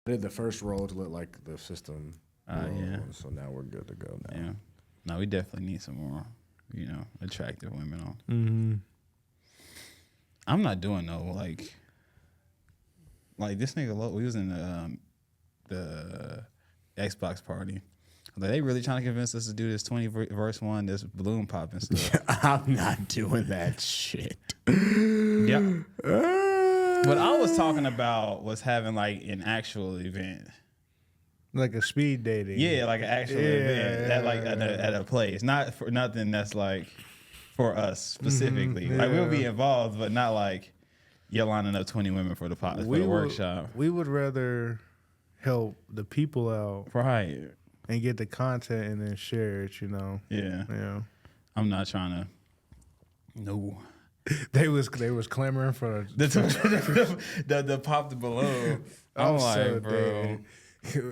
Did the first roll to look like the system. Yeah. So now we're good to go now. Yeah. No, we definitely need some more, attractive women on. Mm-hmm. I'm not doing no like this nigga. We was in the Xbox party. Like, they really trying to convince us to do this 20 verse 1, this balloon pop and stuff. I'm not doing that shit. Yeah. What I was talking about was having like an actual event. Like a speed dating. Yeah, like an actual event that like at a place, not for nothing that's like for us specifically. Like we'll be involved, but not like you're lining up 20 women for the workshop. We would rather help the people out, Right. and get the content and then share it. Yeah. Yeah. I'm not trying to. No. They was clamoring for The pop the balloon. I'm like, so bro. dead.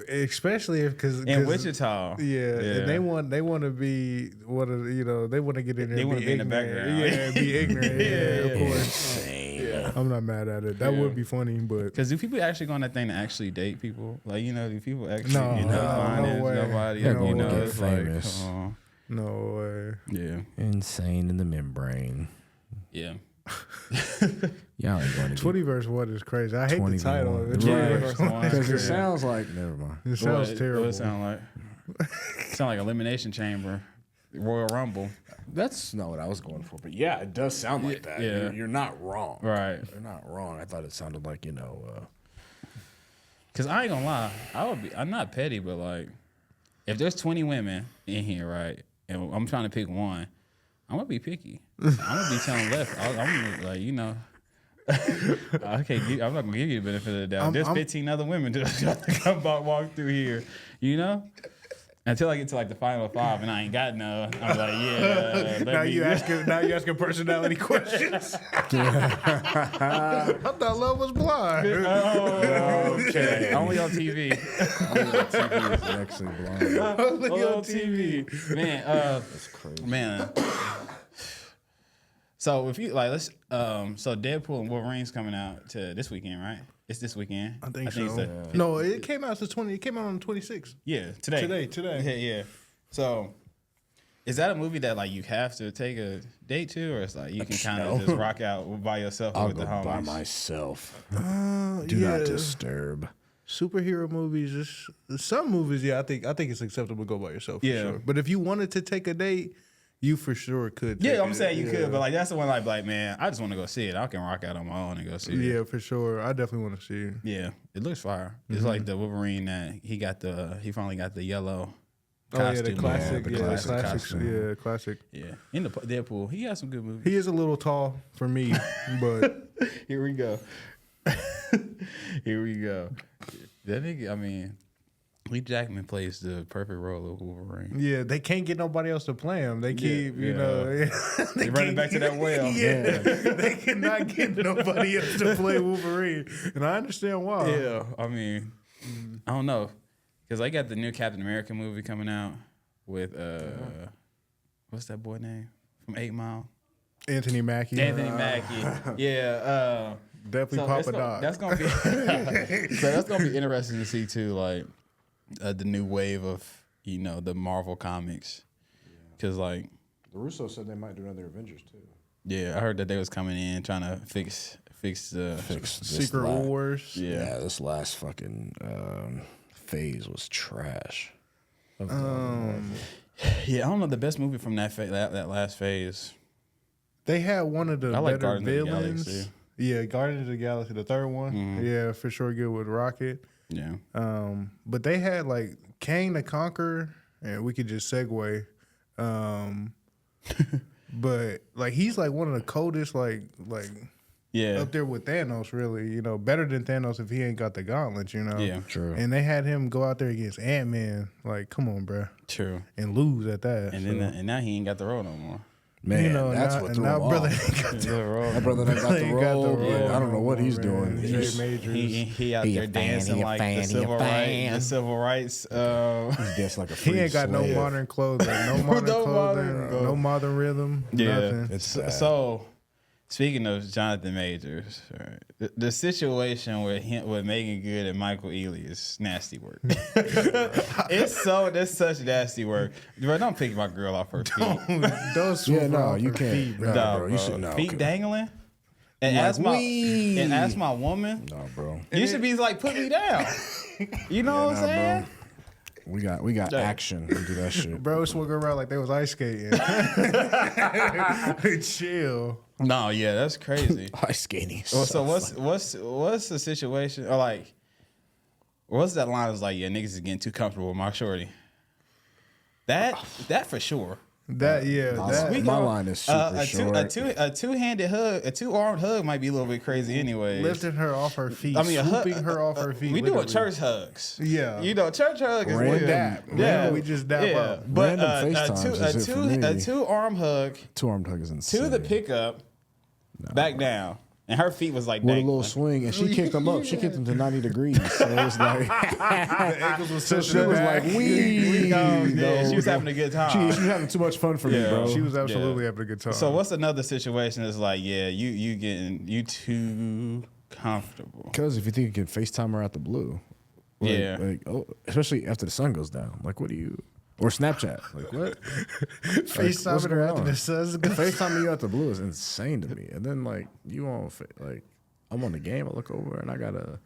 Especially if because In Wichita. Yeah, and they want to be they want to get in there. They want to be in the background. Yeah, be ignorant. Yeah, of course. Insane. I'm not mad at it. That would be funny, but Because do people actually go on that thing to actually date people? Like, do people actually, No, find no way. nobody? Yeah, no way. It's Famous. like, no way. yeah. Insane in the membrane. Yeah. Y'all ain't going to 20 verse 1 is crazy. I hate the 21. title of it. Right. 20 verse 1 is Because it crazy. sounds like, never mind. It sounds terrible. What it sound like? Sound like Elimination Chamber, Royal Rumble. That's not what I was going for, but yeah, it does sound like that. Yeah. You're not wrong. Right. You're not wrong. I thought it sounded like, Because I ain't gonna lie, I'm not petty, but like, if there's 20 women in here, right, and I'm trying to pick one, I'm gonna be picky. I'm gonna be telling left. I'm gonna, like, I'm not gonna give you the benefit of the doubt. There's 15 other women that walk through here, Until I get to like the final 5 and I ain't got no, I'm like, yeah. Now you asking personality questions. I thought love was blind. Oh, okay. Only on TV. TV is actually blind. Only on TV. Man, That's crazy. man. So if you like, let's so Deadpool and Wolverine's coming out to this weekend, right? It's this weekend. I think it's so. No, it came out It came out on the 26th. Yeah, today. Yeah. So, is that a movie that like you have to take a date to, or it's like you can kind of just rock out by yourself or I'll with the go homies? by myself. Do yeah. not disturb. Superhero movies, some movies, I think it's acceptable to go by yourself. For sure. But if you wanted to take a date, you for sure could. Yeah, I'm saying you could, but like that's the one like man, I just want to go see it. I can rock out on my own and go see it. Yeah, for sure. I definitely want to see it. Yeah, it looks fire. It's like the Wolverine that he finally got the yellow Oh yeah, costume. the classic, the classic costume. yeah, classic. Yeah, in the Deadpool, he has some good movies. He is a little tall for me, but Here we go. Here we go. That nigga, I mean, Lee Jackman plays the perfect role of Wolverine. yeah, they can't get nobody else to play him. They keep, yeah. they running back to that well. Yeah, they cannot get nobody else to play Wolverine, and I understand why. Yeah, I mean, I don't know, because I got the new Captain America movie coming out with what's that boy name from 8 Mile? Anthony Mackie. Anthony Mackie. Yeah. Definitely So Papa Doc. That's gonna be so that's gonna be interesting to see too, like the new wave of the Marvel comics, because like The Russo said they might do another Avengers too. I heard that they was coming in trying to fix the Secret Wars. Yeah, this last fucking phase was trash. I don't know the best movie from that last phase. They had one of the I like better Guardians of the villains. Galaxy. Yeah, Guardians of the Galaxy, the third one. Mm-hmm. Yeah, for sure, good with Rocket. Yeah. But they had like Kang the Conqueror, and we could just segue. But like he's like one of the coldest, like Yeah. up there with Thanos, really. Better than Thanos if he ain't got the gauntlets. Yeah. True. And they had him go out there against Ant-Man. Like, come on, bro, True. and lose at that. And then and now he ain't got the role no more. Man, that's now, what and threw now him brother off. ain't got the My brother done got the ain't got the role. role. I don't know what he's Man, doing. Jay Majors. He out He a there fan, dancing he a like fan, the he a civil fan. rights. The civil rights. He's just like a free He ain't got no slave. modern clothing, no modern clothing, no modern rhythm, Yeah. nothing. It's sad. So Speaking of Jonathan Majors, right, the situation with Megan Good and Michael Ealy is nasty work. That's such nasty work. Bro, don't pick my girl off her feet. Don't swoop her off you her can't. feet, bro. Nah, bro, you should know. Feet dangling. And Like, ask my woman. No, bro. You should be like, put me down. You know what I'm saying? Bro. We got action to do that shit. Bro swung around like they was ice skating. Chill. No, yeah, that's crazy. Ice skating. Well, so what's the situation? Or like, what's that line? Is like, yeah, niggas is getting too comfortable with my shorty. That for sure. That my line is super short. A two-handed hug, a two-armed hug might be a little bit crazy anyway. lifting her off her feet. I mean, swooping her off her feet. We literally. doing church hugs. Yeah. You know, church hug is Random good. dap. Yeah, We just dap up. But Random FaceTimes is it for me. a two-arm hug Two-armed hug is insane. to the pickup, back down. And her feet was like With a dangling. little swing, and she kicked them up. She kicked them to 90 degrees. So it was like, The ankles was so she was like, Yeah, she was having a good time. She was having too much fun for me, bro. She was absolutely having a good time. So what's another situation that's like, yeah, you too comfortable. Because if you think you can FaceTime her out the blue, especially after the sun goes down, like, what do you? Or Snapchat, like what? FaceTiming her after the sun's gone. FaceTiming you out the blue is insane to me. And then like I'm on the game, I look over and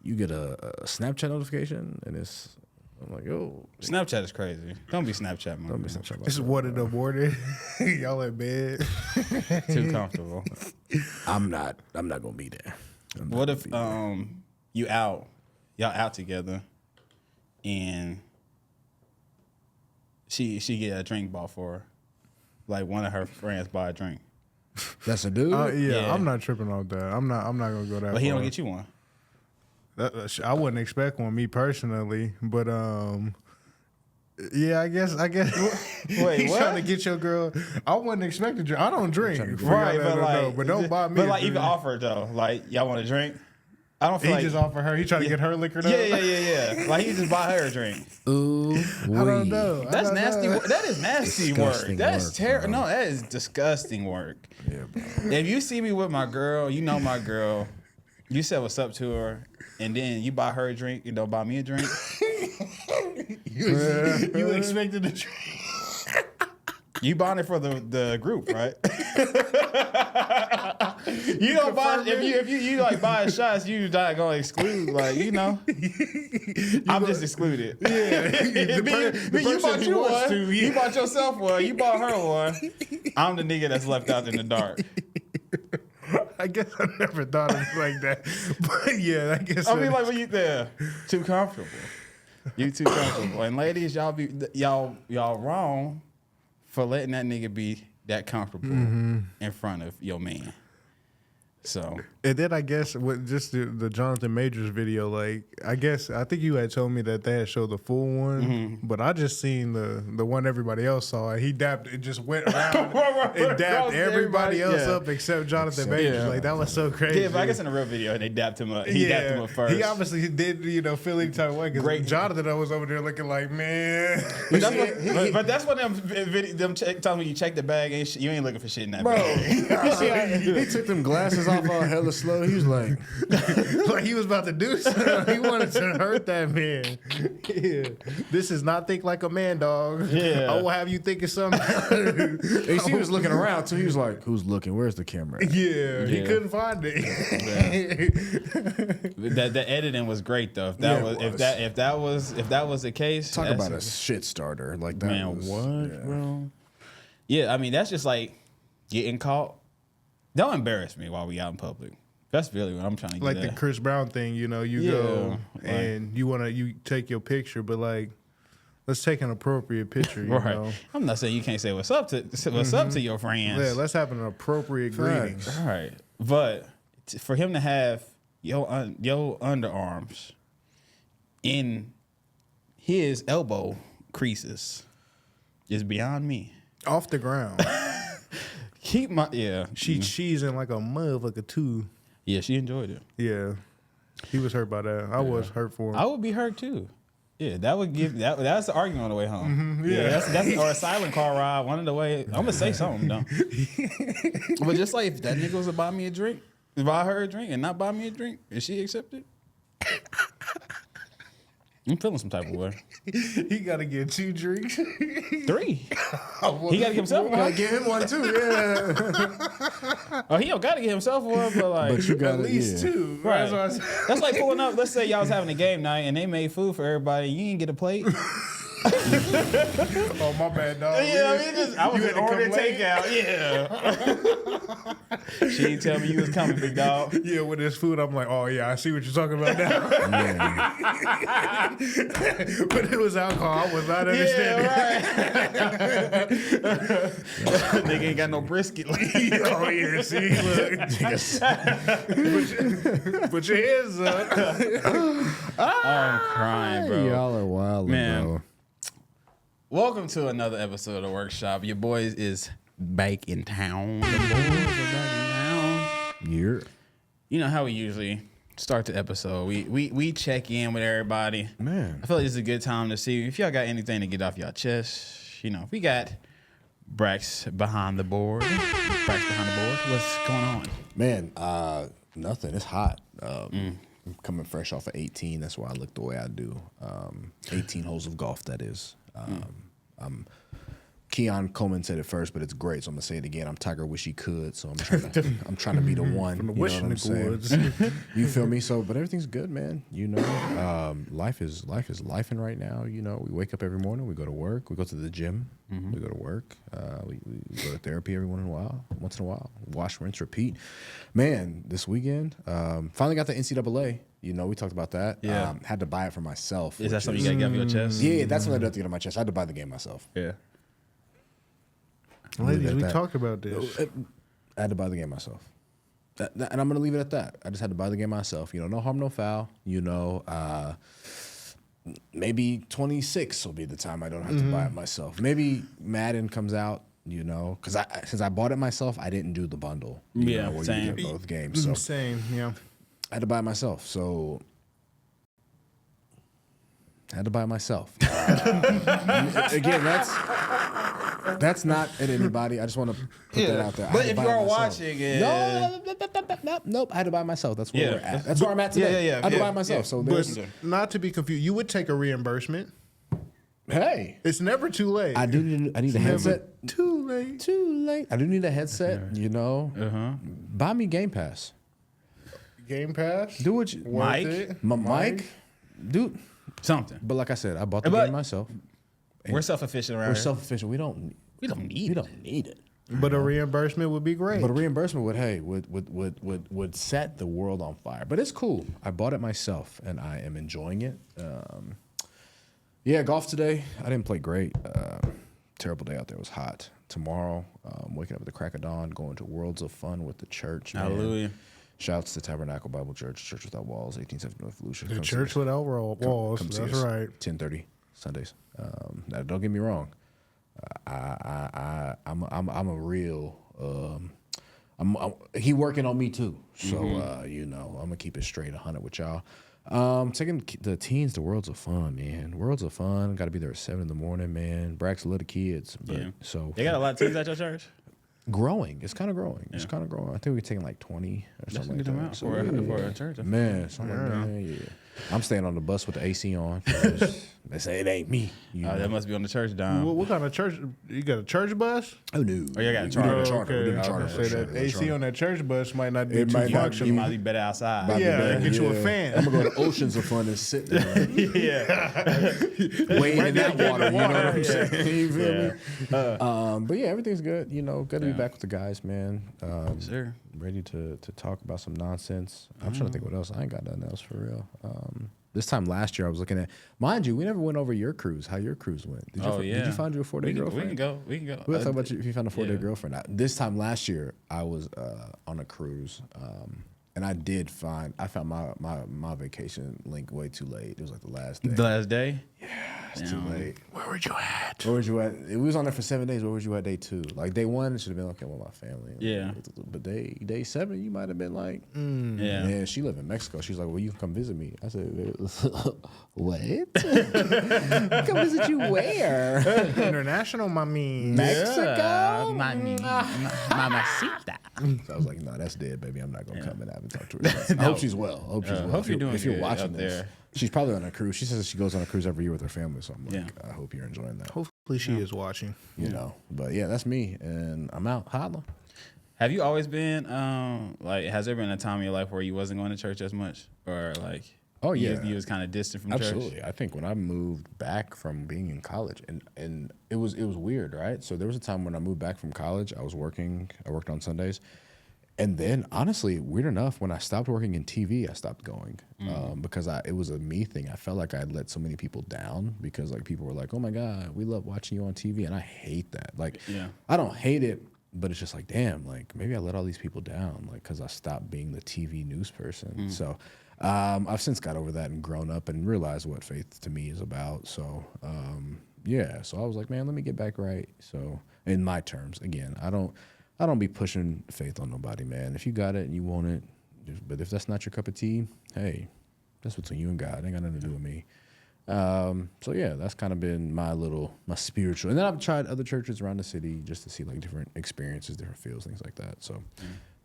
you get a Snapchat notification, and I'm like, yo, Snapchat is crazy. Don't be Snapchat, man. don't be Snapchat. It's 1 in the morning. Y'all in bed. Too comfortable. I'm not gonna be there. What if y'all out together and she get a drink bought for her, like one of her friends buy a drink, That's a dude? Yeah, I'm not tripping off that. I'm not gonna go that. but he far. don't get you one. I wouldn't expect one, me personally, but yeah, I guess. Wait, He's what? trying to get your girl. I wouldn't expect to drink. I don't drink, Right, but don't buy me. But a like even drink. offer it though. Like y'all want a drink? I don't feel He like just offered her. He trying to get her liquored up. Yeah. Like he just buy her a drink. Ooh, I don't know. That's nasty. That is nasty work. Disgusting That's work, terrible. bro. No, that is disgusting work. Yeah, bro. If you see me with my girl, you know my girl. You said what's up to her, and then you buy her a drink. You don't buy me a drink. You expected to drink. You buying it for the group, right? You don't buy if you like buying shots, you not gonna exclude, like, you know. I'm just excluded. Yeah, You bought you one. You bought yourself one. You bought her one. I'm the nigga that's left out in the dark. I guess I never thought of it like that, but yeah, I guess. I mean, like when you there, too comfortable. You too comfortable. And ladies, y'all wrong for letting that nigga be that comfortable in front of your man. So, and then I guess with just the Jonathan Majors video, like I think you had told me that they had showed the full one, but I just seen the one everybody else saw. And he dapped, it just went around and dapped everybody else up except Jonathan Majors. Like that was so crazy. yeah, but I guess in the real video they dapped him up. He dapped him up first. He obviously did, feel any type of way. Because Jonathan was over there looking like, man. But that's what them telling me you check the bag, you ain't looking for shit in that bag. He took them glasses off all hella slow. He was like he was about to do something. He wanted to hurt that man. Yeah. This is not think like a man, dog. Yeah. I will have you thinking something. he was looking around too. He was like, "Who's looking? Where's the camera?" Yeah, he couldn't find it. The editing was great though. If that was the case, Talk about a shit starter like that. Man, bro? Yeah, I mean that's just like getting caught. Don't embarrass me while we out in public. That's really what I'm trying to get Like at. the Chris Brown thing, you go and you take your picture, but like, let's take an appropriate picture. You know? I'm not saying you can't say what's up to your friends. Yeah, let's have an appropriate greeting. All right, but for him to have your underarms in his elbow creases is beyond me. Off the ground. Keep my She cheesing like a motherfucker too. Yeah, she enjoyed it. Yeah. He was hurt by that. I was hurt for him. I would be hurt too. Yeah, that would give that's the argument on the way home. Yeah, that's or a silent car ride. One of the way I'm gonna say something though. But just like if that nigga was to buy me a drink, buy her a drink, and not buy me a drink, is she accepted? I'm feeling some type of way. He got to get 2 drinks. 3. He got to get himself one. Gotta give him one too. Yeah. Oh, he don't got to get himself one, but like But you got At least 2. Right. That's what I said. That's like pulling up. Let's say y'all was having a game night and they made food for everybody. You didn't get a plate. Oh, my bad, dog. Yeah, I mean, I was You just had to ordering come late? takeout. Yeah. She didn't tell me you was coming, big dog. Yeah, with this food, I'm like, oh, yeah, I see what you're talking about now. But it was alcohol. I was not understanding. Yeah, right. Nigga ain't got no brisket. Oh, yeah, see, look. Put your hands up. I'm crying, bro. Y'all are wild, Man. bro. Welcome to another episode of Workshop. Your boys is back in town. The boys are back in town. Yeah. You know how we usually start the episode. We check in with everybody. Man. I feel like this is a good time to see if y'all got anything to get off y'all chest. You know, we got Brax behind the board. Brax behind the board. What's going on? Man, nothing. It's hot. I'm coming fresh off of 18. That's why I look the way I do. 18 holes of golf, that is. Keon Coleman said it first, but it's great, so I'm gonna say it again. I'm Tiger Wish He Could, so I'm trying to be the one. From the you know what I'm saying? wishing You feel me? So, but everything's good, man. You know, life is lifing right now. You know, we wake up every morning, we go to work, we go to the gym, we go to work, we go to therapy once in a while, wash, rinse, repeat. Man, this weekend, finally got the NCAA. You know, we talked about that. Yeah. Had to buy it for myself. Is that something you gotta get off your chest? Yeah, that's something I do have to get on my chest. I had to buy the game myself. Yeah. Ladies, we that. talked about this. I had to buy the game myself. And I'm going to leave it at that. I just had to buy the game myself. You know, no harm, no foul. You know, maybe 26 will be the time I don't have to buy it myself. Maybe Madden comes out, you know, because since I bought it myself, I didn't do the bundle. You know, where same. you get both games. So Same, yeah. I had to buy it myself. So I had to buy it myself. Again, that's not at anybody. I just want to put that out there. I But had to if buy you it are myself. watching it, Nope. I had to buy it myself. That's where Yeah. we're at. That's where I'm at today. Yeah. I had to buy it myself. Yeah. So But there's, not to be confused, you would take a reimbursement. hey, It's never too late. I need a headset. Too late. Too late. I do need a headset. You know, buy me Game Pass. Game Pass. Do what you, Worth Mike? it. my mic, dude. something. But like I said, I bought the But- game myself. We're self-efficient around We're here. self-efficient. We don't need it. But a reimbursement would be great. But a reimbursement would set the world on fire. But it's cool. I bought it myself, and I am enjoying it. Yeah, golf today. I didn't play great. Terrible day out there. It was hot. Tomorrow, waking up at the crack of dawn, going to Worlds of Fun with the church. Man. Hallelujah. Shouts to Tabernacle Bible Church, Church Without Walls, 1870 North Volusia. the church without walls. Come see That's us. right. 10:30 Sundays. Now, don't get me wrong. I'm a real. He working on me too. So you know, I'm gonna keep it straight 100 with y'all. Taking the teens to Worlds of Fun, man. Worlds of Fun. Got to be there at 7 in the morning, man. Brax little kids, but Yeah. so They got a lot of teams at your church? growing. It's kind of growing. It's kind of growing. I think we're taking like 20 or something like that. So, for a church. man, so I'm like, man, yeah. I'm staying on the bus with the AC on. 'Cause they say it ain't me. You know? That must be on the church dime. What kind of church? You got a church bus? Oh no. Oh, you got a We charter. did a Oh, charter. We okay. did a I was charter. gonna for say sure. that AC on that church bus might not be It too might not functional. You might be better outside. Yeah, get you a Yeah. fan. I'm gonna go to Oceans of Fun and sit there, Yeah. wade in that water. You know what I'm Yeah. saying? You feel Yeah. me? But yeah, everything's good. You know, good to be back with the guys, man. Sure. Ready to talk about some nonsense. I'm trying to think what else. I ain't got nothing else for real. This time last year, I was looking at. Mind you, we never went over your cruise. How your cruise went? Did you find you a 4-day girlfriend? We can go. We can go. We'll talk about if you found a 4-day yeah. girlfriend. This time last year, I was on a cruise. And I found my vacation link way too late. It was like the last day. The last day? It's too late. Where were you at? Where was you at? It was on there for 7 days. Where was you at day 2? Like day 1, it should have been okay with my family. Yeah. But day 7, you might have been like, Yeah. Yeah, she lived in Mexico. She's like, well, you can come visit me. I said, what? Come visit you where? International, mommy. Mexico? Mamacita. So I was like, no, that's dead, baby. I'm not gonna come and have and talk to her. I hope she's well. I hope she's well. Hope you're doing if you're good watching up this, there. she's probably on a cruise. She says she goes on a cruise every year with her family. So I'm like, Yeah. I hope you're enjoying that. Hopefully she is watching. You know, but yeah, that's me, and I'm out. Holla. Have you always been like? Has there been a time in your life where you wasn't going to church as much, or like? Oh yeah, you was kind of distant from absolutely. church. I think when I moved back from being in college, and it was weird, right? So there was a time when I moved back from college. I worked on Sundays, and then honestly, weird enough, when I stopped working in TV, I stopped going because it was a me thing. I felt like I had let so many people down because like people were like, "Oh my God, we love watching you on TV," and I hate that. Like, I don't hate it. But it's just like, damn, like maybe I let all these people down, like because I stopped being the TV news person. So I've since got over that and grown up and realized what faith to me is about. So yeah, so I was like, man, let me get back right. So in my terms, again, I don't be pushing faith on nobody, man. If you got it and you want it, but if that's not your cup of tea, hey, that's between you and God. It ain't got nothing to do with me. So yeah, that's kind of been my spiritual, and then I've tried other churches around the city just to see like different experiences, different feels, things like that. So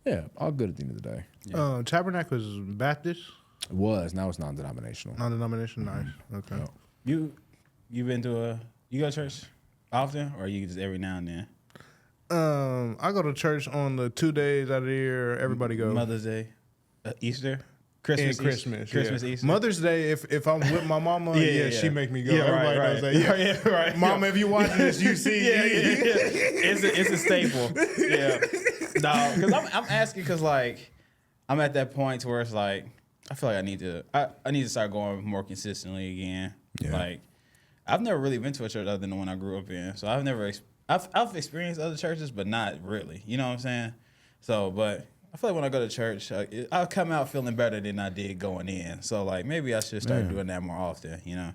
yeah, all good at the end of the day. Yeah. Tabernacle is Baptist? It was, now it's non-denominational. Non-denominational, nice. Okay. No. You been to you go to church often, or you just every now and then? I go to church on the 2 days out of the year. Everybody goes. Mother's Day, Easter. Christmas, and Christmas, Christmas, yeah. Easter. Mother's Day, if I'm with my mama, she make me go. Yeah, Everybody right, knows right. that. Yeah, right. Mama, if you watching this, you see. Yeah. It's a staple. Yeah. No, because I'm asking because like I'm at that point to where it's like I feel like I need to start going more consistently again. Yeah. Like I've never really been to a church other than the one I grew up in, so I've experienced other churches, but not really. You know what I'm saying? So, but I feel like when I go to church, I'll come out feeling better than I did going in. So, like, maybe I should start doing that more often, you know?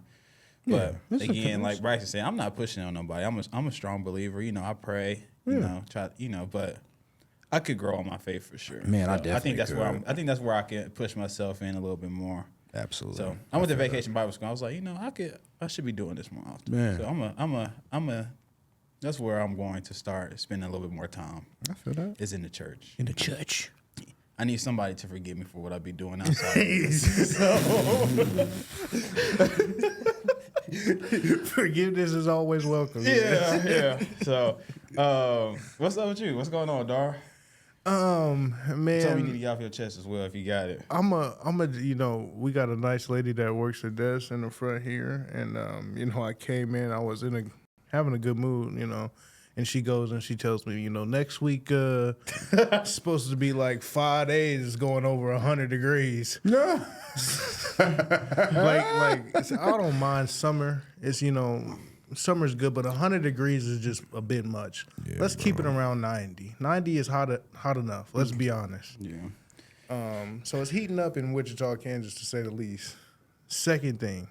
But, again, like Bryson said, I'm not pushing on nobody. I'm a strong believer. You know, I pray, you know, but I could grow on my faith for sure. Man, I So definitely I think that's where I can push myself in a little bit more. Absolutely. So, I went to vacation Bible school. I was like, you know, I should be doing this more often. Man. So, that's where I'm going to start spending a little bit more time. I feel that. Is in the church. In the church. I need somebody to forgive me for what I be doing outside. Forgiveness is always welcome. Yeah. So, what's up with you? What's going on, Dar? Man, Tell me you need to get off your chest as well if you got it. I'm a, you know, we got a nice lady that works the desk in the front here, and you know, I came in, I was having a good mood, you know, and she goes and she tells me, you know, next week it's supposed to be like 5 days, it's going over 100 degrees. No. like I don't mind summer. It's, you know, summer's good, but 100 degrees is just a bit much. Yeah, Let's keep it around 90. 90 is hot enough. Let's be honest. Yeah. So it's heating up in Wichita, Kansas, to say the least. Second thing,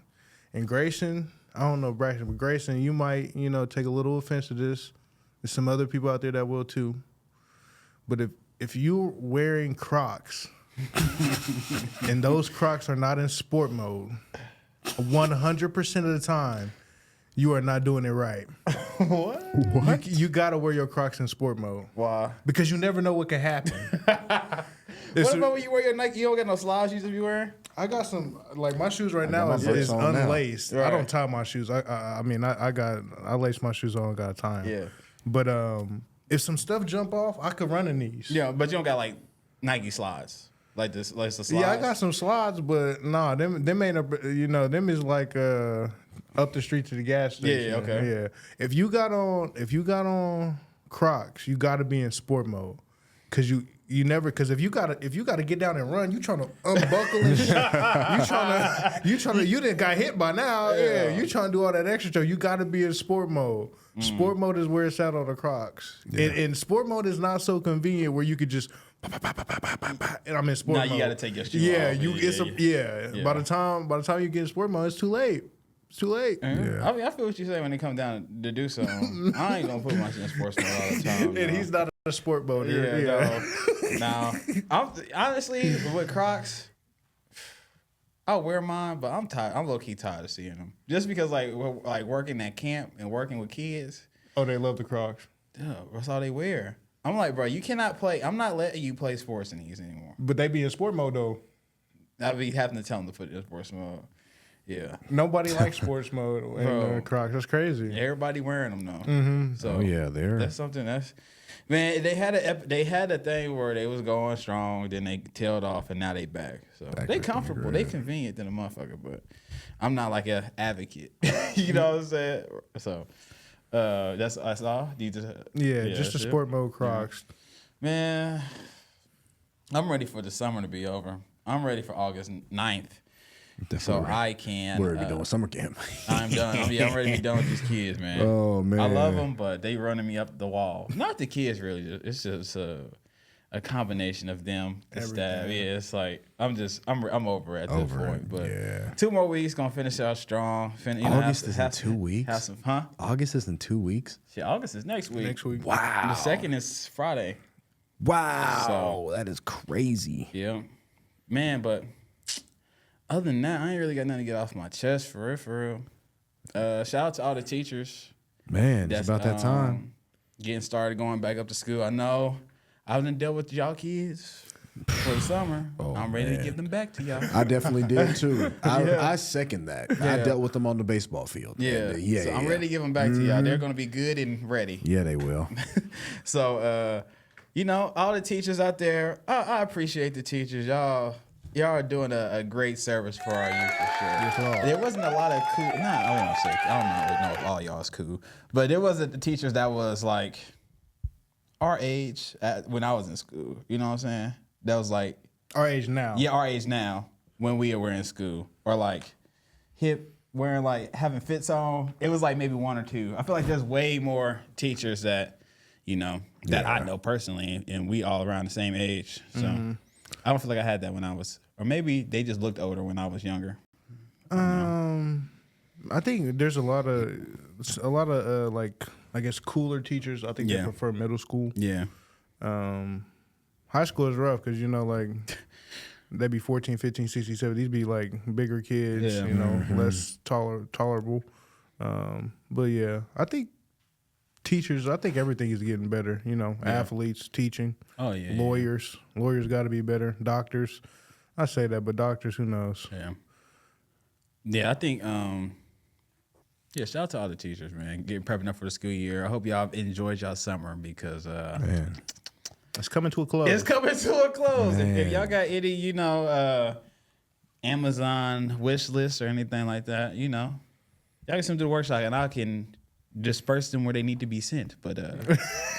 in Grayson, I don't know, Braxton, but Grayson, you might, you know, take a little offense to this. There's some other people out there that will too. But if you're wearing Crocs and those Crocs are not in sport mode, 100% of the time, you are not doing it right. What? You gotta wear your Crocs in sport mode. Why? Because you never know what could happen. What about when you wear your Nike? You don't got no slides you should be wearing? I got some, like my shoes right now my is Brooks on now. unlaced. Right. I don't tie my shoes. I mean, I lace my shoes on, got time. Yeah. But if some stuff jump off, I could run in these. Yeah, but you don't got like Nike slides. Like the slides. Yeah, I got some slides, but nah, them ain't them is like up the street to the gas station. Yeah, okay. Yeah. If you got on Crocs, you got to be in sport mode, cause you if you gotta get down and run, you trying to unbuckle and shit. You didn't got hit by now. Yeah, you trying to do all that extra stuff. You got to be in sport mode. Sport mode is where it's at on the Crocs, and sport mode is not so convenient where you could just and I'm in sport mode. Now you got to take your shoe Yeah, off. By the time you get in sport mode, it's too late. It's too late. Yeah. I mean, I feel what you say when it comes down to do something. I ain't gonna put my shit in sports mode all the time. And he's not a sport moder. Yeah. No. I'm honestly with Crocs. I'll wear mine, but I'm tired. I'm low key tired of seeing them. Just because like working at camp and working with kids. Oh, they love the Crocs. Duh, that's all they wear. I'm like, bro, you cannot play. I'm not letting you play sports in these anymore. But they be in sport mode though. I'll be having to tell them to put it in sports mode. Yeah. Nobody likes sports mode in Crocs. That's crazy. Everybody wearing them though. Mm-hmm. So that's something that's. Man, they had a thing where they was going strong, then they tailed off, and now they back. So they comfortable, they convenient than a motherfucker. But I'm not like a advocate, you know what I'm saying? So that's all. Just the sport mode Crocs. Man, I'm ready for the summer to be over. I'm ready for August 9th. So I can. We're already doing summer camp. I'm done. I'm ready to be done with these kids, man. Oh man, I love them, but they running me up the wall. Not the kids, really. It's just a combination of them, the staff. Yeah, it's like I'm over at this point. But 2 more weeks, gonna finish out strong. August is in 2 weeks. Have some, August is in 2 weeks. Yeah, August is next week. Wow. The 2nd is Friday. Wow, that is crazy. Yeah, man. But other than that, I ain't really got nothing to get off my chest for real. Shout out to all the teachers. Man, it's about that time. Getting started, going back up to school. I know I done dealt with y'all kids for the summer. I'm ready to give them back to y'all. I definitely did too. I second that. I dealt with them on the baseball field. Yeah. So I'm ready to give them back to y'all. They're going to be good and ready. Yeah, they will. So, all the teachers out there, I appreciate the teachers. Y'all are doing a great service for our youth for sure. Yes, there wasn't a lot of cool. Nah, I won't say. I don't know if all y'all is cool, but there wasn't the teachers that was like our age when I was in school. You know what I'm saying? That was like our age now. Yeah, our age now when we were in school, or like hip wearing like having fits on. It was like maybe 1 or 2. I feel like there's way more teachers that that I know personally, and we all around the same age. So. I don't feel like I had that when I was, or maybe they just looked older when I was younger. I think there's a lot of like I guess cooler teachers. I think they prefer middle school. Yeah. High school is rough because like they be 14, 15, 16, 17. These be like bigger kids, less tolerable. But yeah, I think teachers, I think everything is getting better. Athletes, teaching. Oh yeah. Lawyers got to be better. Doctors, I say that, but doctors, who knows? Yeah. Yeah, I think. Shout out to all the teachers, man. Getting prepping up for the school year. I hope y'all enjoyed y'all summer because man, it's coming to a close. It's coming to a close. If y'all got any, Amazon wish list or anything like that, y'all can send them to the workshop and I can disperse them where they need to be sent, but I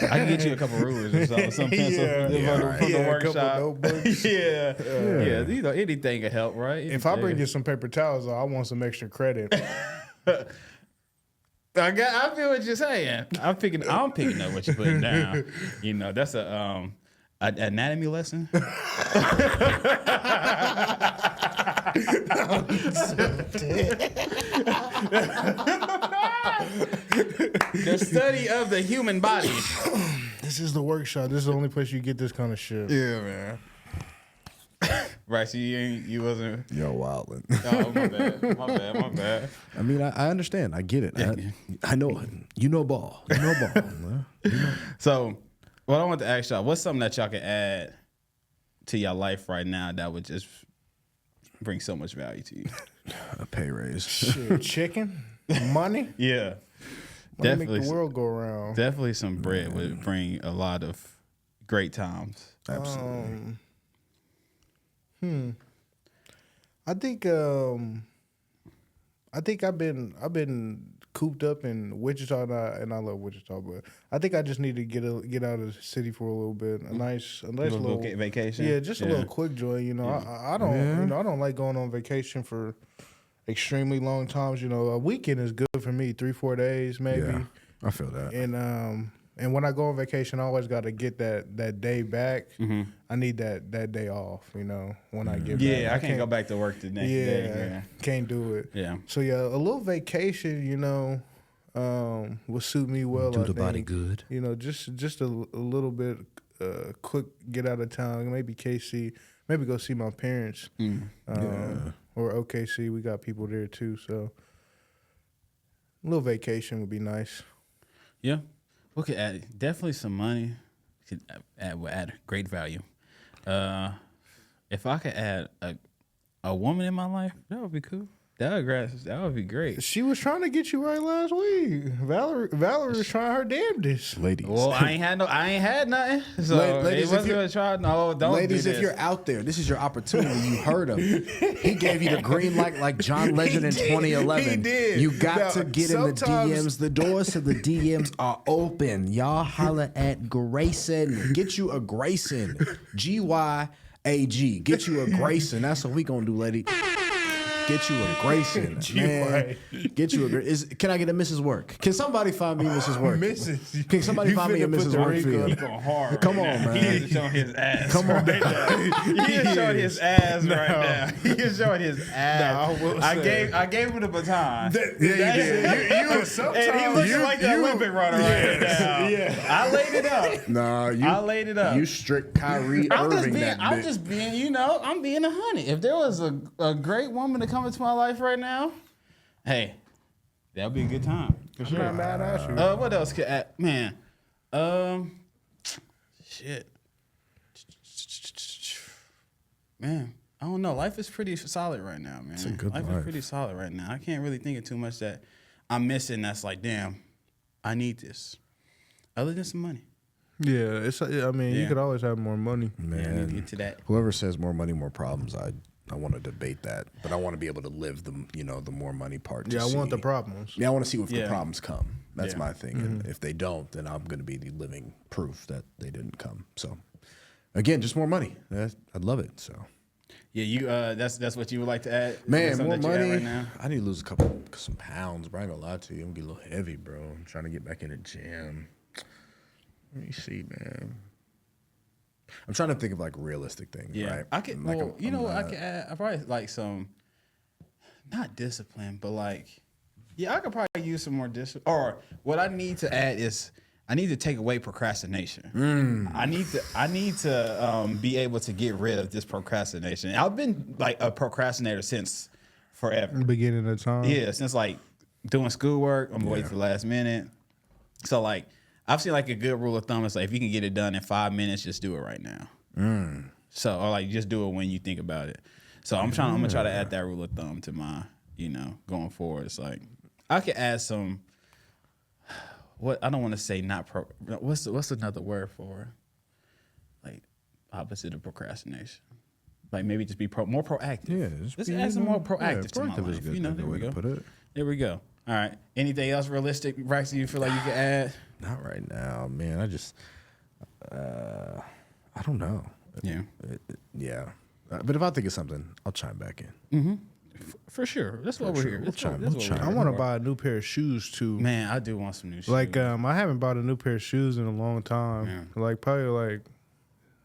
can get you a couple rulers or some pencils from the workshop. A couple notebooks. yeah. Anything can help, right? If I bring you some paper towels, I want some extra credit. I feel what you're saying. I'm picking up what you're putting down. That's a anatomy lesson. The study of the human body. This is the workshop. This is the only place you get this kind of shit. Yeah, man. Right, so you wasn't. You're wildin'. Oh, my bad. I mean, I understand. I get it. I know. You know ball. You know ball. So, what I want to ask y'all, what's something that y'all can add to your life right now that would just bring so much value to you? A pay raise. Shit, chicken? Money? Yeah. Money definitely make the world go around. Definitely some bread would bring a lot of great times. Absolutely. I think I've been cooped up in Wichita, and I love Wichita, but I think I just need to get out of the city for a little bit. A nice little vacation. Yeah, just a little quick joy. I don't I don't like going on vacation for extremely long times. A weekend is good for me, 3-4 days maybe. Yeah, I feel that. And And when I go on vacation, I always got to get that day back. Mm-hmm. I need that day off, you know, when I get back. Yeah, I can't go back to work the next day. Yeah, can't do it. Yeah. So yeah, a little vacation, you know, will suit me well. Do I the think. body good. You know, just a little bit, quick get out of town. Maybe KC. Maybe go see my parents. Or OKC. We got people there too. So a little vacation would be nice. Yeah. We could add definitely some money. Could add great value. If I could add a woman in my life, that would be cool. That would be great. She was trying to get you right last week. Valerie was trying her damnedest. Ladies. Well, I ain't had nothing. So Ladies, it wasn't try. No, don't. Ladies, do if this. you're out there, this is your opportunity. You heard him. He gave you the green light like John Legend in 2011. He did. You got Now, to get in the sometimes- DMs. The doors to the DMs are open. Y'all holla at Grayson. Get you a Grayson. GYAG. Get you a Grayson. That's what we gonna do, lady. Get you a Grayson, man. Get you a. Can I get a Mrs. Work? Can somebody find me Mrs. Work? Mrs. Can somebody find me a finna put Mrs. the Work for ring you? up. going hard. Come right on, now. man. He is showing his ass. Come on. right now. He is showing his ass right now. He is showing his ass. I will I say. gave him the baton. You did. Sometimes And he looking like the Olympic runner right now. Yeah. I laid it up. Nah, I laid it up. You strict Kyrie Irving I'm just being, you know, I'm being 100. If there was a great woman to come into my life right now, hey, that'd be a good time. For sure. Not mad at you. What else could man? Shit. Man, I don't know. Life is pretty solid right now, man. It's a good life life. is pretty solid right now. I can't really think of too much that I'm missing. That's like, damn, I need this. Other than some money. Yeah, it's. I mean, you Yeah. could always have more money. Yeah, I need to Man, get to that. whoever says more money, more problems, I want to debate that, but I want to be able to live the the more money part. To Yeah, I want the see. problems. Yeah, I want to see if the Yeah. problems come. That's Yeah. my thing. And if they don't, then I'm going to be the living proof that they didn't come. So, again, just more money. I'd love it. So, Yeah, you. That's what you would like to add. man, Something more that you add money. right now. I need to lose some pounds, bro. I ain't gonna lie to you. I'm gonna get a little heavy, bro. I'm trying to get back in the gym. Let me see, man. I'm trying to think of like realistic things, Yeah, right? I could. Like, Well, you know what? I not- could add. I probably like some, not discipline, but like, yeah, I could probably use some more discipline. Or what I need to add is I need to take away procrastination. I need to be able to get rid of this procrastination. I've been like a procrastinator since forever. Beginning of time. Yeah, since like doing schoolwork, I'm gonna wait to the last minute. So like, I've seen like a good rule of thumb is like if you can get it done in 5 minutes, just do it right now. So or like just do it when you think about it. So I'm gonna try to add that rule of thumb to my, going forward. It's like I could add some. What I don't want to say not pro. What's another word for, like, opposite of procrastination? Like maybe just be more proactive. Yeah, Let's add some more proactive to my proactive is life. good. You know, Good there we way to go. put it. There we go. All right. Anything else realistic, Braxton? You feel like you could add? Not right now, man. I just, I don't know. Yeah, Yeah, but if I think of something, I'll chime back in. for sure. That's what we're here. That's what we'll we're chime. here I want to for. buy a new pair of shoes too. Man, I do want some new shoes. Like I haven't bought a new pair of shoes in a long time. Like probably like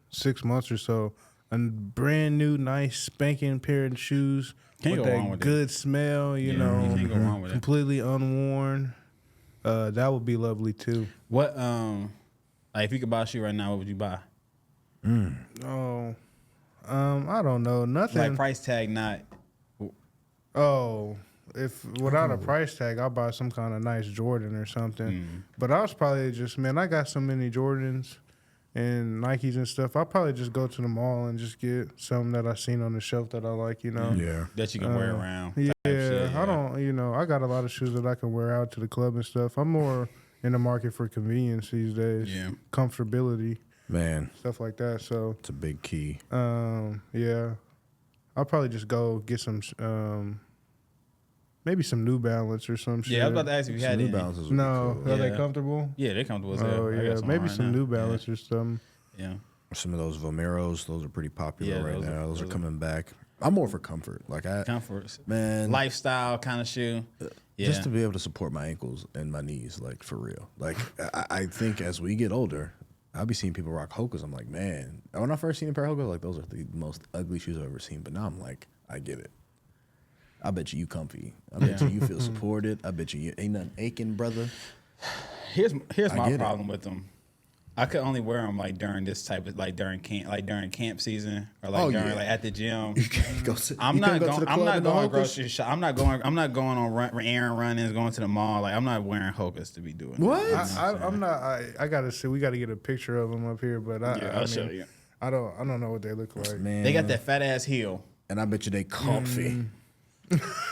6 months or so. A brand new, nice, spanking pair of shoes Can't with go that wrong with good smell. You you know, can't go wrong with it. completely unworn. That would be lovely too. What like if you could buy a shoe right now, what would you buy? Oh, I don't know. Nothing. Like price tag, not. Oh, if without a price tag, I'll buy some kind of nice Jordan or something. But I was probably just, man, I got so many Jordans and Nikes and stuff. I'll probably just go to the mall and just get something that I seen on the shelf that I like, Yeah, That you can wear around. Yeah, type shit, I don't, I got a lot of shoes that I can wear out to the club and stuff. I'm more in the market for convenience these days. Yeah. Comfortability, man, stuff like that. So, it's a big key. yeah, I'll probably just go get some, maybe some New Balance or some shit. Yeah, I was about to ask if you had New any. Balances. Would No, be cool. are they Yeah. comfortable? Yeah, they're comfortable as hell. Oh I got yeah, some maybe right some now. New Balance or something. Yeah. Some of those Vomeros, those are pretty popular Yeah, right those are- now. Those are those are- coming back. I'm more for comfort. Like Comfort. man, Lifestyle kind of shoe. just to be able to support my ankles and my knees, like for real. Like I think as we get older, I'll be seeing people rock Hokas. I'm like, man, when I first seen a pair of Hokas, like those are the most ugly shoes I've ever seen. But now I'm like, I get it. I bet you comfy. I bet you feel supported. I bet you ain't nothing aching, brother. Here's my problem with them. I could only wear them like during this type of during camp season or like at the gym. I'm not going grocery shop. I'm not going on errand runnings, going to the mall. Like I'm not wearing Hokas to be doing. What? I'm not. I gotta see. We gotta get a picture of them up here, but I'll show you. I don't know what they look like. Man, they got that fat ass heel, and I bet you they comfy.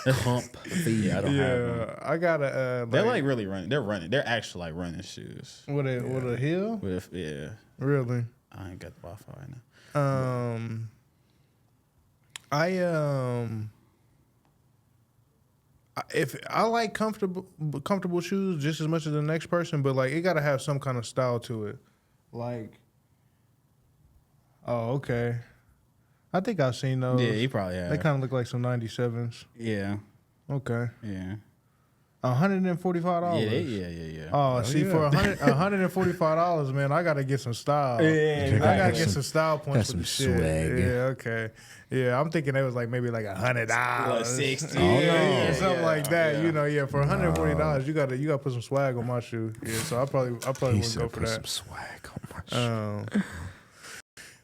Comfy. I don't have them. I gotta. They're like really running. They're running. They're actually like running shoes. With a heel? Yeah. Really? I ain't got the Wi-Fi right now. If I like comfortable shoes just as much as the next person, but like it gotta have some kind of style to it. Like, oh, okay. I think I've seen those. Yeah, you probably have. They kind of look like some 97s. Yeah. Okay. Yeah. $145. Yeah. Oh, see, for $145, man, I gotta get some style. Yeah, I gotta get some style points. Some shit. swag. Yeah, okay. Yeah, I'm thinking it was like maybe like $100, like 60, something like that. Yeah. You know, for $140, you gotta put some swag on my shoe. Yeah, so I probably would go for that. Some swag on my shoe.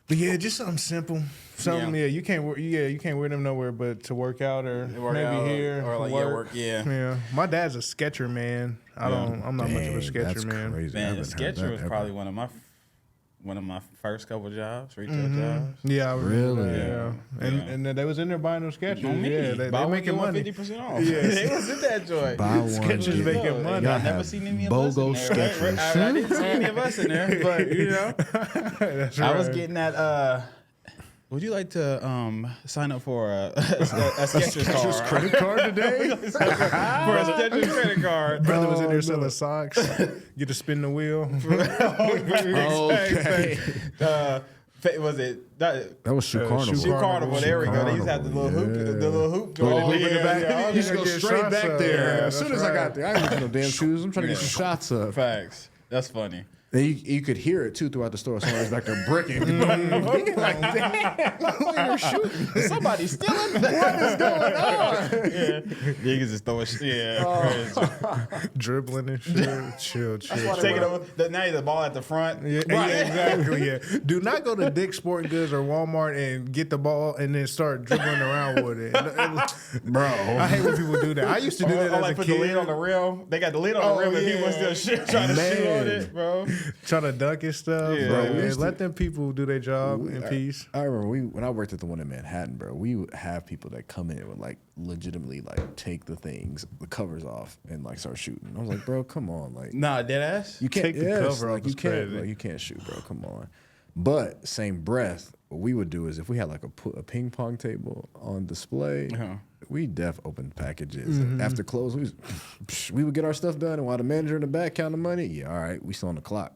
But yeah, just something simple. Something you can't wear them nowhere but to work out or maybe here or like work. Yeah. My dad's a Sketcher man. I'm not much of a Sketcher man. Crazy. Man, Sketcher was probably one of my first couple jobs, retail jobs. Yeah, I remember really. that, yeah. And they was in there buying those Skechers. Yeah, they making money. 50% off. Yeah, they was in that joint. Buy one, Skechers making money. I never seen any of us in there. Skechers. I didn't see any of us in there, but you know, that's right. I was getting that. Would you like to sign up for a Skechers credit card today? for a Skechers credit card. Brother was in there selling socks. Get to spin the wheel. Okay. Was it that was Shoe Carnival. Shoe Carnival. There we go. They used to have the little hoop, the little hoop joint in the back. Yeah, You just go straight back there. Yeah, as soon as I got there, I ain't looking no damn shoes. I'm trying to get some shots up. Facts. That's funny. And you could hear it too throughout the store. Somebody's back there bricking. Like, damn, you're shooting. Somebody's stealing. What is going on? Niggas is throwing shit. Crazy. Dribbling and shit. Chill. Taking over. Now the ball at the front. Yeah, exactly. Yeah. Do not go to Dick's Sporting Goods or Walmart and get the ball and then start dribbling around with it. Bro, I hate when people do that. I used to do that as a put kid. the lid on the rim. They got the lid on the rim and people still trying to shoot on it, bro. Trying to dunk and stuff. Yeah. Bro, man, let them people do their job in peace. I remember when I worked at the one in Manhattan, bro, we would have people that come in and would like legitimately like take the covers off and like start shooting. I was like, bro, come on, like nah, dead ass. you can't take the cover off. You can't, bro, you can't shoot, bro. Come on. But same breath, what we would do is if we had like a ping pong table on display, we open packages. After close, we would get our stuff done, and while the manager in the back counting money, yeah, all right, we still on the clock.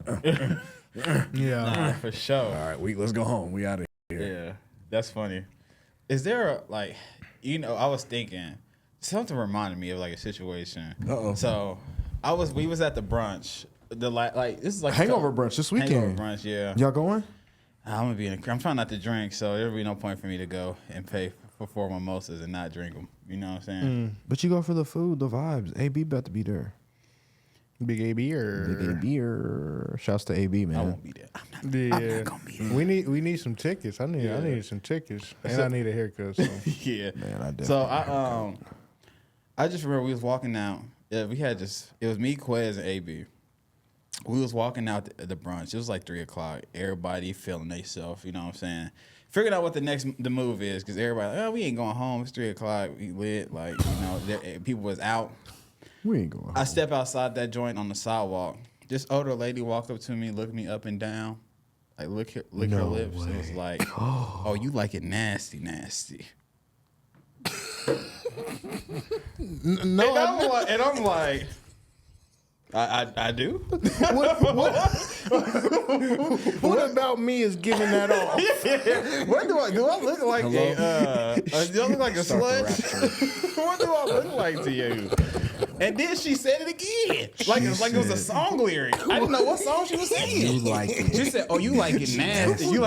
Nah, for sure. All right, let's go home. We out of here. Yeah, that's funny. Is there I was thinking something reminded me of like a situation. So we was at the brunch. This is like hangover brunch this weekend. Hangover brunch, yeah. Y'all going? I'm trying not to drink, so there'll be no point for me to go and pay for 4 mimosas and not drink them. You know what I'm saying? But you go for the food, the vibes. AB about to be there. Big AB or Big AB or shouts to AB, man. I won't be there. I'm not gonna be there. We need some tickets. I need some tickets, and I need a haircut. So. Yeah, man, I definitely. So I just remember we was walking out. Yeah, it was me, Quez, and AB. We was walking out the brunch. It was like 3:00. Everybody feeling themselves, you know what I'm saying? Figuring out what the move is, because everybody like, we ain't going home. It's 3:00. We lit, like, people was out. We ain't going home. I step outside that joint on the sidewalk. This older lady walked up to me, looked me up and down, like lick her lips, and was like, "Oh, you like it nasty, nasty." No, and I'm like. I do. What about me is giving that off? What do I look like? Do I look like a slut? What do I look like to you? And then she said it again, like it was a song lyric. I didn't know what song she was singing. You like it. She said, "Oh, you like it nasty. You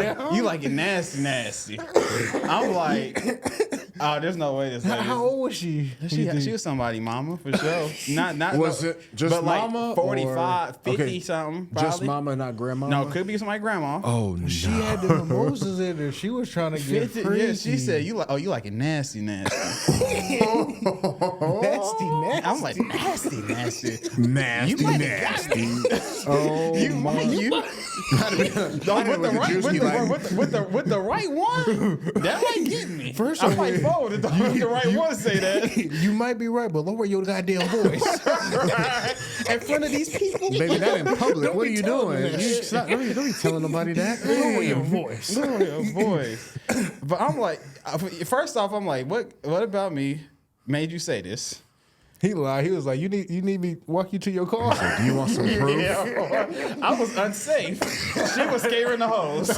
like it nasty." I'm like, oh, there's no way this. How old was she? She was somebody mama for sure. Not Was it just but like mama 45, 50 okay, something. Probably. Just mama, not grandma? No, could be somebody grandma. Oh no. She had the mimosas in her. She was trying to get 50, crazy. yeah, she said, you like it nasty. nasty. I'm like, nasty. Nasty. Oh with the right one, that might get me. First I of might all, fold if the right one say that. You might be right, but lower your goddamn voice In front of these people. Baby, that in public. What are you doing? them that Don't be telling nobody that. Lower your voice. Voice. But I'm like, first off, I'm like, what about me made you say this? He lied. He was like, "You need me walk you to your car." So, do you want some proof? Yeah, I was unsafe. She was scaring the hoes.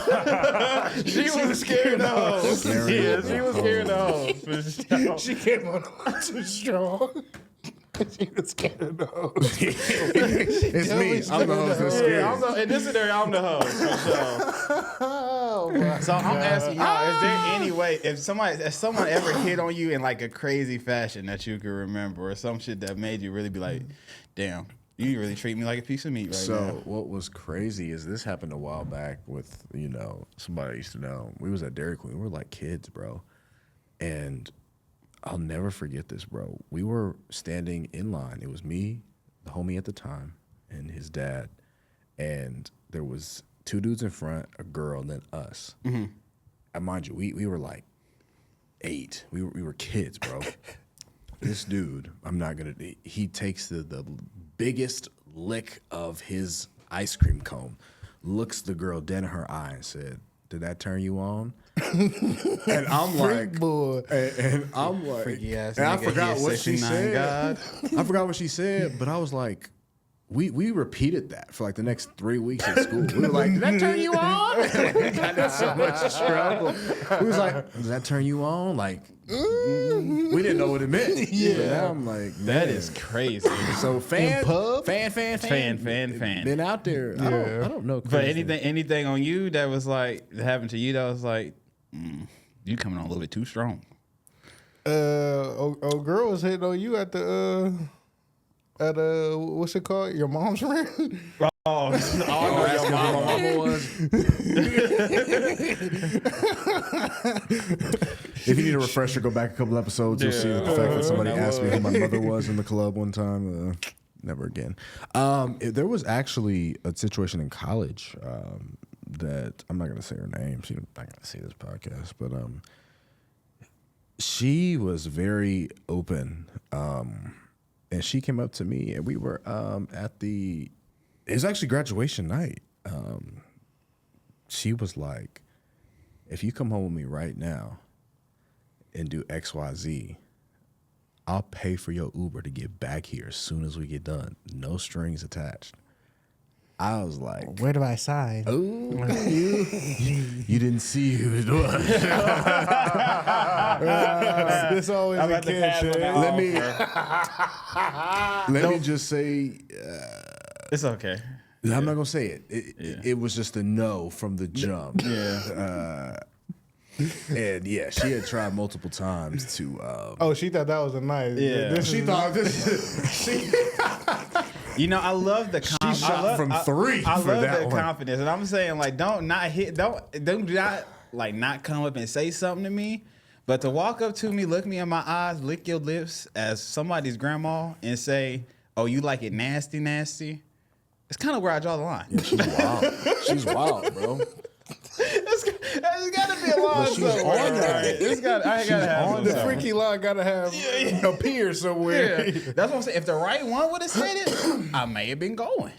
She was scaring the hoes. Yeah, she was scaring the hoes. For sure. She came on a lot too strong. She was scared of the hoes. It's me. I'm the host that's scared. Yeah, in this scenario, I'm the host. For sure. So I'm asking y'all: is there any way if someone ever hit on you in like a crazy fashion that you can remember, or some shit that made you really be like, "Damn, you really treat me like a piece of meat right now"? So what was crazy is this happened a while back with somebody I used to know. We was at Dairy Queen. We were like kids, bro, and I'll never forget this, bro. We were standing in line. It was me, the homie at the time, and his dad, and there was 2 dudes in front, a girl, and then us. Mm-hmm. And mind you, we were like 8. We were kids, bro. This dude, he takes the biggest lick of his ice cream cone, looks the girl dead in her eye and said, "Did that turn you on?" And I'm like, boy. And I'm like, Freaky ass and I nigga, forgot he what is she 69 said. God. I forgot what she said, but I was like, we repeated that for like the next 3 weeks at school. We were like, "Did that turn you on?" We got in so much trouble. We was like, "Does that turn you on?" Like, we didn't know what it meant. Yeah, but now I'm like, That man. is crazy. So fan. Been out there. Yeah. I don't know. But crazy. anything on you that was like that happened to you that was like, you coming on a little bit too strong. Girl was hitting on you at the what's it called? Your mom's ring? Oh, that's because my mama was. If you need a refresher, go back a couple episodes. You'll see the fact that somebody asked me who my mother was in the club one time. Never again. There was actually a situation in college that I'm not going to say her name. She's not going to see this podcast, but she was very open. And she came up to me, and we were it was actually graduation night. She was like, "If you come home with me right now and do XYZ, I'll pay for your Uber to get back here as soon as we get done. No strings attached." I was like, Where do I sign? "Ooh, you didn't see who it was." This always I'm a about to kid pass on shit. that Let me just say, It's okay. I'm not gonna say it. It was just a no from the jump. Yeah. And yeah, she had tried multiple times to. Oh, she thought that was a nice. Yeah. She thought this. You know, I love the confidence. shot from 3 I for love that the one. confidence, and I'm saying like, don't not like not come up and say something to me, but to walk up to me, look me in my eyes, lick your lips as somebody's grandma, and say, "Oh, you like it nasty, nasty." It's kind of where I draw the line. Yeah, she's wild. She's wild, bro. There's got to be a line she's somewhere. on that. Right? I gotta have The something. freaky line gotta have appear somewhere. Yeah, that's what I'm saying. If the right one would have said it, I may have been going.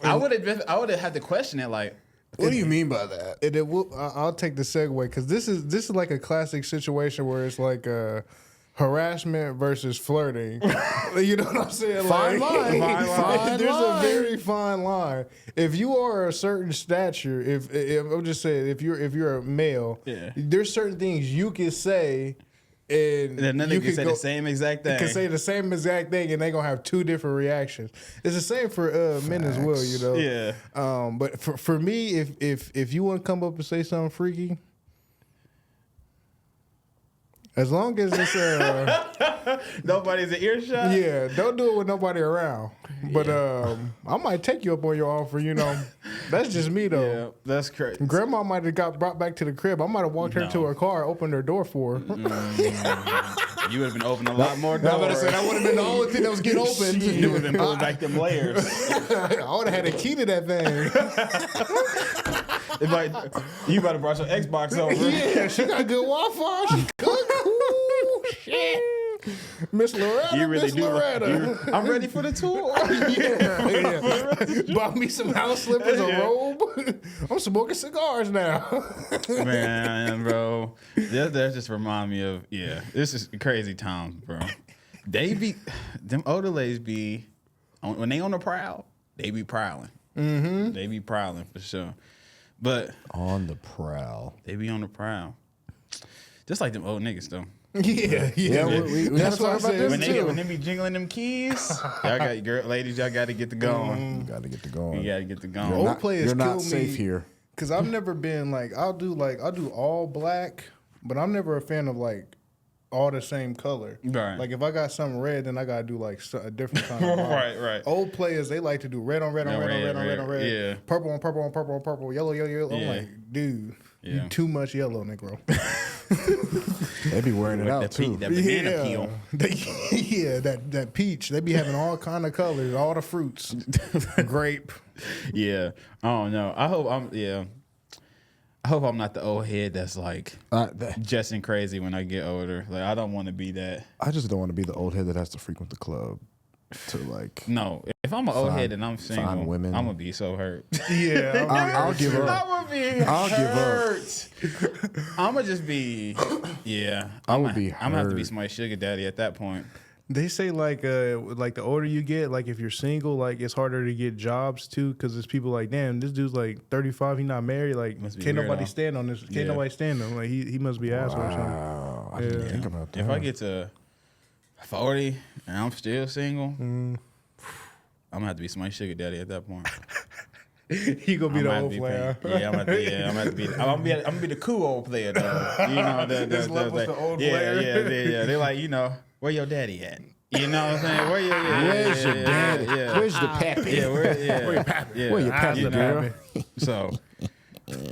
I would have had to question it. Like, What do you mean by that? And I'll take the segue because this is like a classic situation where it's like harassment versus flirting. You know what I'm saying? Fine line. Fine There's line. a very fine line. If you are a certain stature, if I'm just saying, if you're a male, there's certain things you can say. And then they can say the same exact thing. Can say the same exact thing, and they gonna have two different reactions. It's the same for men as well, you know. Yeah. But for me, if you want to come up and say something freaky, as long as it's nobody's an earshot. Yeah, don't do it with nobody around. But I might take you up on your offer. You know, that's just me though. Yeah, that's crazy. Grandma might have got brought back to the crib. I might have walked her to her car, opened her door for her. You would have been opening a lot more doors. I was about to say, that would have been the only thing that was getting opened. You would have been pulling back them layers. I would have had a key to that thing. It's like, you better brought your Xbox over. Yeah, she got good Wi-Fi. She cook. Ooh, shit. Miss Loretta, You really Miss do. Loretta. I'm ready for the tour. yeah. Bought me some house slippers, a robe. I'm smoking cigars now. Man, bro. That just remind me of, this is crazy times, bro. Them older ladies be, when they on the prowl, they be prowling. Mm-hmm. They be prowling for sure. But on the prowl. They be on the prowl. Just like them old niggas, though. Yeah. That's what I said. When they be jingling them keys, y'all got ladies, y'all got to get the going. You got to get the going. You got to get the going. Old players you're not kill safe me here. because I've never been I'll do all black, but I'm never a fan of all the same color. Right. Like if I got something red, then I gotta do a different kind of right. Old players, they like to do red on red on red on red on red on red. Yeah. Purple on purple on purple on purple. Yellow, yellow, yellow. I'm like, dude, you too much yellow, Negro. They be wearing it out too. That banana peel. That peach. They be having all kind of colors, all the fruits. Grape. Yeah. I don't know. I hope I'm not the old head that's just and crazy when I get older. Like, I don't want to be that. I just don't want to be the old head that has to frequent the club to No, if I'm an old head and I'm single, women. I'm gonna be so hurt. Yeah, I'll give up. I'm gonna be hurt. I'm gonna just be, I would be. I'm gonna have to be somebody's sugar daddy at that point. They say the older you get, if you're single, it's harder to get jobs too, because there's people damn, this dude's 35, he not married, can't nobody stand on this, can't nobody stand him, he must be asshole or something. Wow, I didn't think about that. If I get to 40 and I'm still single, I'm gonna have to be somebody's sugar daddy at that point. You gonna be the old player? I'm gonna be the cool old player though. You know, this level's the old player. Yeah. They're like, where your daddy at? You know what I'm saying? Where's your daddy? Yeah. Where's the pappy? Where your pappy? Where your pappy, girl? So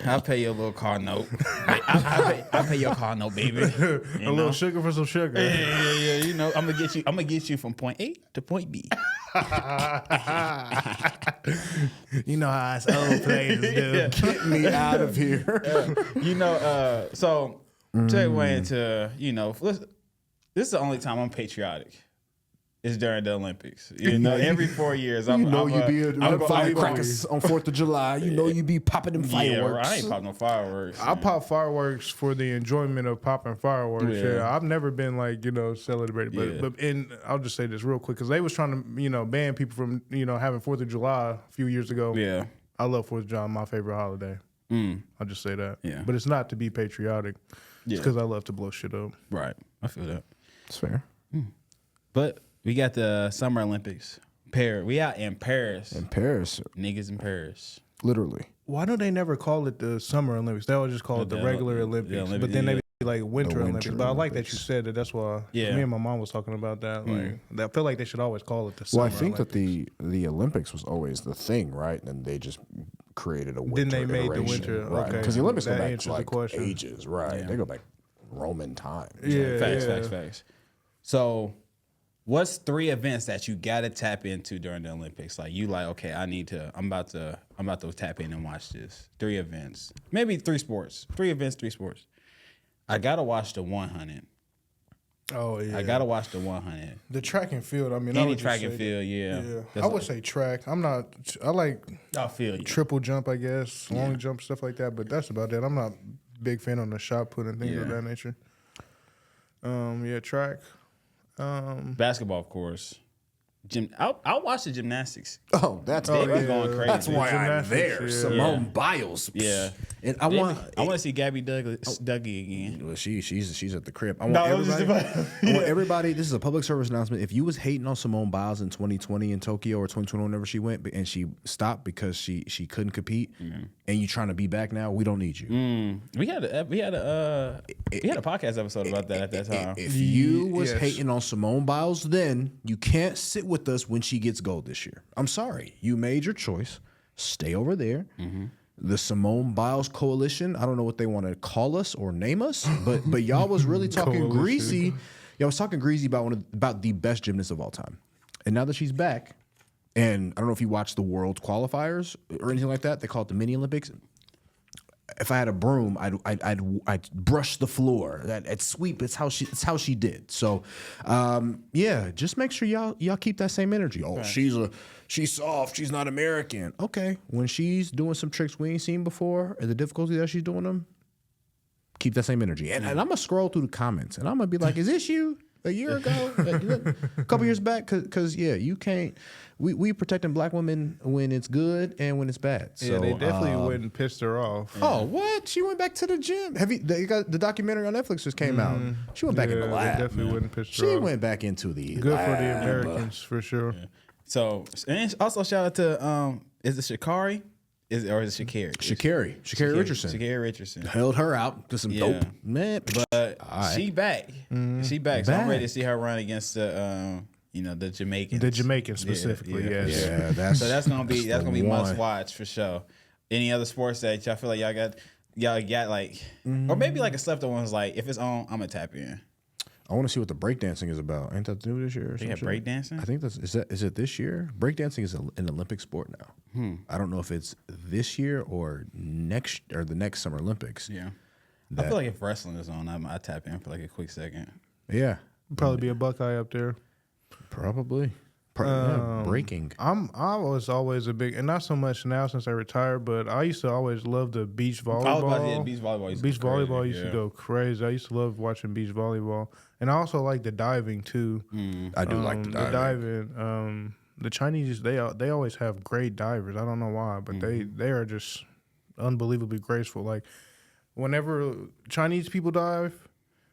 I'll pay your little car note. I'll pay your car note, baby. A little sugar for some sugar. Yeah. You know, I'm gonna get you from point A to point B. You know how us old players do. Get me out of here. So segue into, this is the only time I'm patriotic. It's during the Olympics. Every 4 years, you be firecrackers on 4th of July. You be popping them fireworks. I ain't popping no fireworks. I pop fireworks for the enjoyment of popping fireworks. Yeah, I've never been celebrated, but I'll just say this real quick because they was trying to ban people from having 4th of July a few years ago. Yeah, I love 4th of July, my favorite holiday. I'll just say that. Yeah, but it's not to be patriotic. It's because I love to blow shit up. Right, I feel that. It's fair. But we got the Summer Olympics. We out in Paris. In Paris. Niggas in Paris. Literally. Why don't they never call it the Summer Olympics? They always just call it the regular Olympics. But then they be Winter Olympics. But I like that you said that. That's why me and my mom was talking about that. I feel like they should always call it the Summer Olympics. Well, I think that the Olympics was always the thing, right? And they just created a winter. Then they made iteration, the winter. right? Okay. Because the Olympics go that back to ages, right? Yeah. They go back Roman times. Yeah, Facts. So, what's 3 events that you gotta tap into during the Olympics? Okay, I'm about to tap in and watch this. 3 events, maybe 3 sports. 3 events, 3 sports. I gotta watch the 100. Oh yeah, I gotta watch the 100. The track and field. I mean, Any track and field, yeah. I would say track. I like I feel you. triple jump, I guess, long jump, stuff like that. But that's about that. I'm not a big fan on the shot put and things of that nature. Yeah, track. Basketball, of course. I'll watch the gymnastics. Oh, that's They was going crazy. That's why I'm Gymnastics, there. yeah. Simone Biles. Yeah. And I want to see Gabby Dougie again. Well, she's at the crib. I want No, it was just everybody. I want everybody. This is a public service announcement. If you was hating on Simone Biles in 2020 in Tokyo or 2021, whenever she went, and she stopped because she couldn't compete, and you trying to be back now, we don't need you. We had a podcast episode about that at that time. If you was Yes. hating on Simone Biles, then you can't sit with us when she gets gold this year. I'm sorry, you made your choice. Stay over there. The Simone Biles Coalition. I don't know what they want to call us or name us, but y'all was really talking greasy. Y'all was talking greasy about the best gymnast of all time. And now that she's back, and I don't know if you watched the World Qualifiers or anything like that. They call it the Mini Olympics. If I had a broom, I'd brush the floor. I'd sweep. It's how she did. So, yeah, just make sure y'all keep that same energy. Oh, she's soft. She's not American. Okay, when she's doing some tricks we ain't seen before, and the difficulty that she's doing them, keep that same energy. And I'm gonna scroll through the comments, and I'm gonna be like, "Is this you a year ago, a couple years back?" Because yeah, you can't. We protecting black women when it's good and when it's bad. So, Yeah, they definitely wouldn't piss her off. Oh, what? She went back to the gym. The documentary on Netflix just came out. She went back in the lab. They definitely wouldn't piss her She off. went back into the Good lab. for the Americans, for sure. So, and also shout out to is it Sha'Carri? Or is it Sha'Carri? Sha'Carri Richardson. Sha'Carri Richardson. Held her out to some dope. Man, But right. she back. She back. So I'm ready to see her run against the the Jamaicans. The Jamaicans specifically, yeah. yes. yeah, that's So that's gonna be the must one. watch for sure. Any other sports that y'all feel like y'all got like, or maybe like a slept on one's like, if it's on, I'm gonna tap in. I want to see what the breakdancing is about. Ain't that new this year? Or They have breakdancing? I think is it this year? Breakdancing is an Olympic sport now. I don't know if it's this year or the next Summer Olympics. Yeah. I feel like if wrestling is on, I tap in for like a quick second. Yeah, Probably be a Buckeye up there. probably. Breaking. I was always a big, and not so much now since I retired, but I used to always love the beach volleyball. I was about to say beach volleyball. Used to go crazy. I used to love watching beach volleyball, and I also like the diving too. I do like the diving. The Chinese, they always have great divers. I don't know why, but they are just unbelievably graceful. Like whenever Chinese people dive,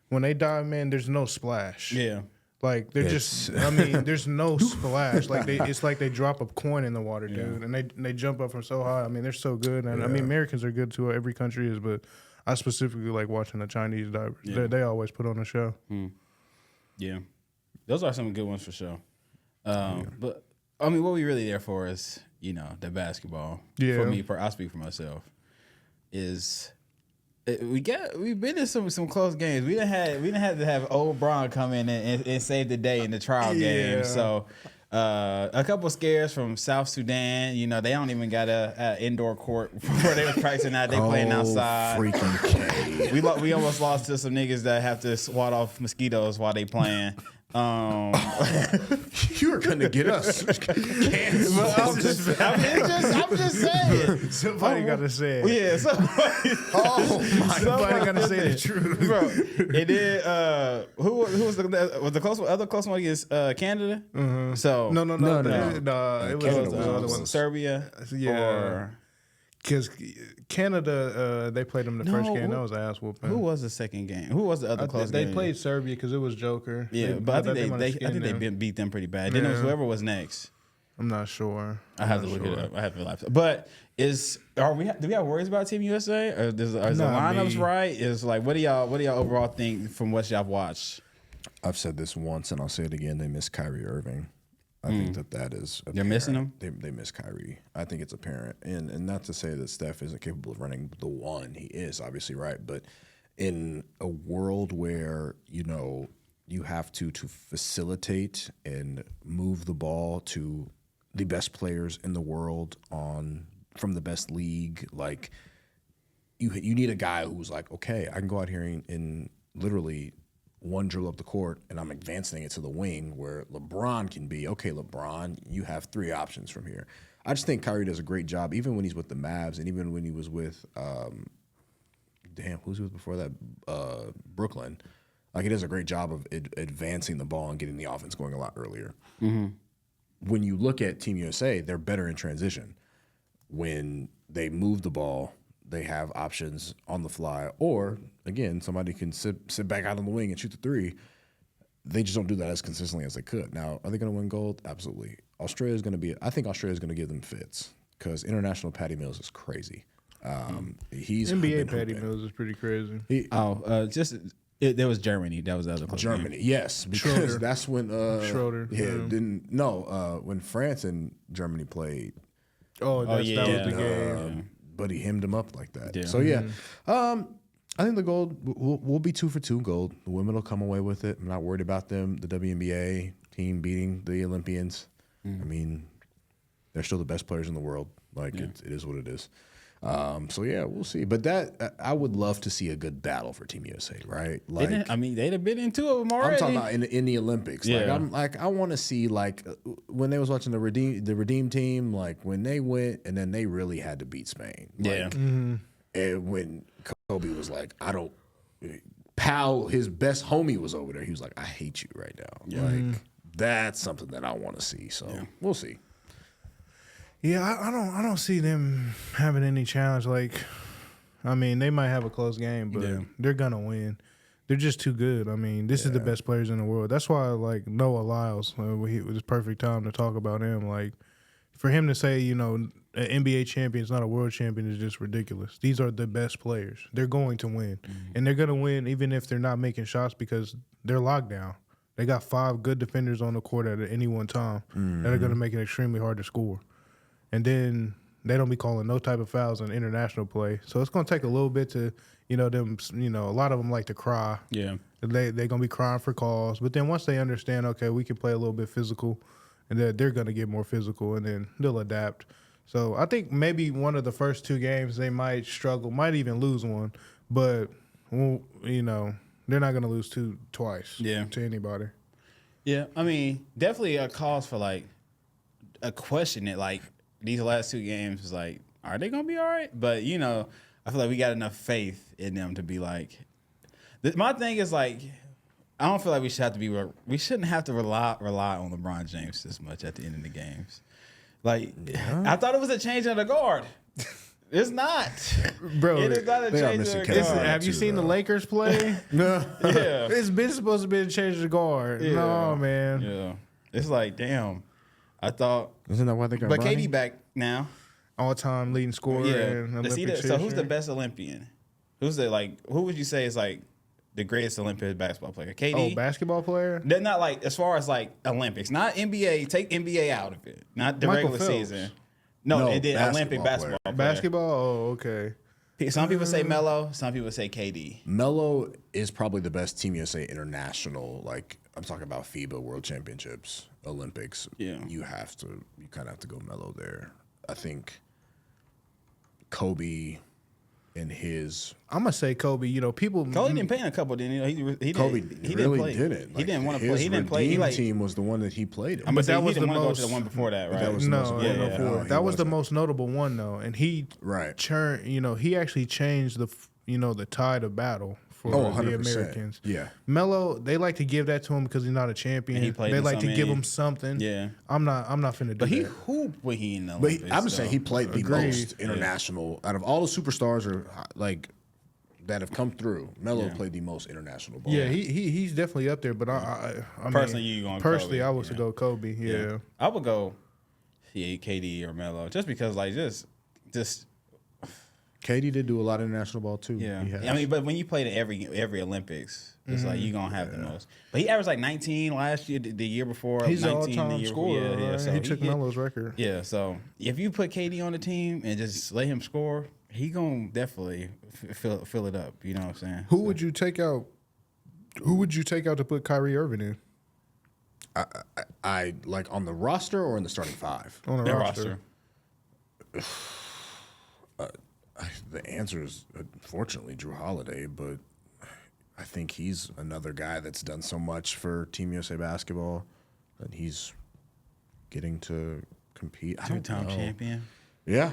when they dive, man, there's no splash. Yeah. Like they're just, I mean, there's no splash. Like it's like they drop a coin in the water, dude, and they jump up from so high. I mean, they're so good, and I mean, Americans are good too. Every country is, but I specifically like watching the Chinese divers. Yeah. They always put on a show. Yeah. Those are some good ones for sure. But I mean, what we really there for is, the basketball. Yeah. For me, I'll speak for myself. We've been in some close games. We didn't have to have old Bron come in and save the day in the trial game. So a couple scares from South Sudan. They don't even got a indoor court where they were practicing out. They playing outside. Freaking K. We almost lost to some niggas that have to swat off mosquitoes while they playing. You're gonna get us. I'm just saying. Somebody got to say it. Yeah. Somebody got to say the truth. Bro, and then who was the close one? Other close one against Canada? So No. No. It was Canada the other was- one. Serbia. Yeah. Or Because Canada, they played them the first game. That was ass whooping. who was the second game? Who was the other close They game? played Serbia because it was Joker. Yeah, but I think they them. beat them pretty bad. Then it was whoever was next. I'm not sure. I have to look it up. I have to laugh. But do we have worries about Team USA? Or is the lineups right? Is like what do y'all overall think from what y'all watched? I've said this once and I'll say it again. They miss Kyrie Irving. I think that is apparent. They're missing him? They miss Kyrie. I think it's apparent. And not to say that Steph isn't capable of running the one. He is, obviously, right? But in a world where, you have to facilitate and move the ball to the best players in the world from the best league, like you need a guy who's like, okay, I can go out here and literally one dribble up the court, and I'm advancing it to the wing where LeBron can be. Okay, LeBron, you have three options from here. I just think Kyrie does a great job, even when he's with the Mavs, and even when he was with, who's he with before that? Brooklyn. Like, he does a great job of advancing the ball and getting the offense going a lot earlier. When you look at Team USA, they're better in transition. When they move the ball, they have options on the fly, or again, somebody can sit back out on the wing and shoot the three. They just don't do that as consistently as they could. Now, are they going to win gold? Absolutely. I think Australia's going to give them fits because international Patty Mills is crazy. He's NBA Patty Mills is pretty crazy. There was Germany. That was the other club. Germany, yes, because Schroeder. that's when Schroeder. when France and Germany played. That was the game. But he hemmed him up like that. Yeah. So I think the gold will be 2 for 2 gold. The women will come away with it. I'm not worried about them. The WNBA team beating the Olympians. I mean, they're still the best players in the world. Like it is what it is. So yeah, we'll see. But that I would love to see a good battle for Team USA, right? Like, they'd have been in 2 of them already. I'm talking about in the Olympics. Yeah. I want to see when they was watching the Redeem team, like when they went and then they really had to beat Spain. Like, and when Kobe was like, his best homie was over there. He was like, I hate you right now. Like that's something that I want to see. So we'll see. Yeah, I don't see them having any challenge. Like, I mean, they might have a close game, but they're gonna win. They're just too good. I mean, this is the best players in the world. That's why, like, Noah Lyles, it was perfect time to talk about him. Like, for him to say, an NBA champion is not a world champion is just ridiculous. These are the best players. They're going to win, and they're gonna win even if they're not making shots because they're locked down. They got 5 good defenders on the court at any one time that are gonna make it extremely hard to score. And then they don't be calling no type of fouls in international play. So it's going to take a little bit to, a lot of them like to cry. Yeah. They're going to be crying for calls. But then once they understand, okay, we can play a little bit physical, and they're going to get more physical, and then they'll adapt. So I think maybe one of the first 2 games they might struggle, might even lose one. But, they're not going to lose twice to anybody. Yeah. I mean, definitely a cause for, like, a question that, like, these last 2 games was like, are they gonna be all right? But I feel like we got enough faith in them to be like. My thing is like, I don't feel like we shouldn't have to rely on LeBron James this much at the end of the games. Like, I thought it was a change of the guard. It's not, bro. It is not a change of the guard. Have you seen the Lakers play? No. Yeah, it's been supposed to be a change of the guard. Yeah. No, man. Yeah, it's like damn. I thought, isn't that why they got? But Bronny? KD back now. All-time leading scorer. And Olympic so who's the best Olympian? Who would you say is like the greatest Olympic basketball player? KD? Oh, basketball player? They're not like as far as like Olympics, not NBA. Take NBA out of it, not the Michael regular Phelps. season. No, it did Olympic basketball player. Basketball? Oh, okay. Some people say Melo, some people say KD. Melo is probably the best Team USA international. Like, I'm talking about FIBA World Championships, Olympics. Yeah, you kind of have to go Melo there. I think Kobe and his. I'm gonna say Kobe. Kobe didn't play in a couple, didn't he? Kobe didn't play. didn't. He didn't want to play. He didn't play. His team was the one that he played in. But that was the most. The one before that, right? That was That was the most notable one though, and he he actually changed the tide of battle for the Americans. Yeah, Melo, they like to give that to him because he's not a champion. They like to give him something. Yeah, I'm not finna do that. But he hooped when he in the Olympics. But I'm just saying he played the Agreed. most international out of all the superstars that have come through. Melo played the most international ball. Yeah, he's definitely up there. But I personally, you going personally, Kobe, I would go Kobe. Yeah, I would go KD or Melo just because like just. KD did do a lot of international ball too. Yeah, I mean, but when you played in every Olympics, it's like you're gonna have the most. But he averaged like 19 last year, the year before. He's 19 an all-time the year scorer. before. Yeah. So he took Melo's record. Yeah, so if you put KD on the team and just let him score, he gonna definitely fill it up. You know what I'm saying? Who would you take out? Who would you take out to put Kyrie Irving in? I like on the roster or in the starting 5? On the roster. The answer is unfortunately Drew Holiday, but I think he's another guy that's done so much for Team USA basketball that he's getting to compete. Two-time champion. Yeah.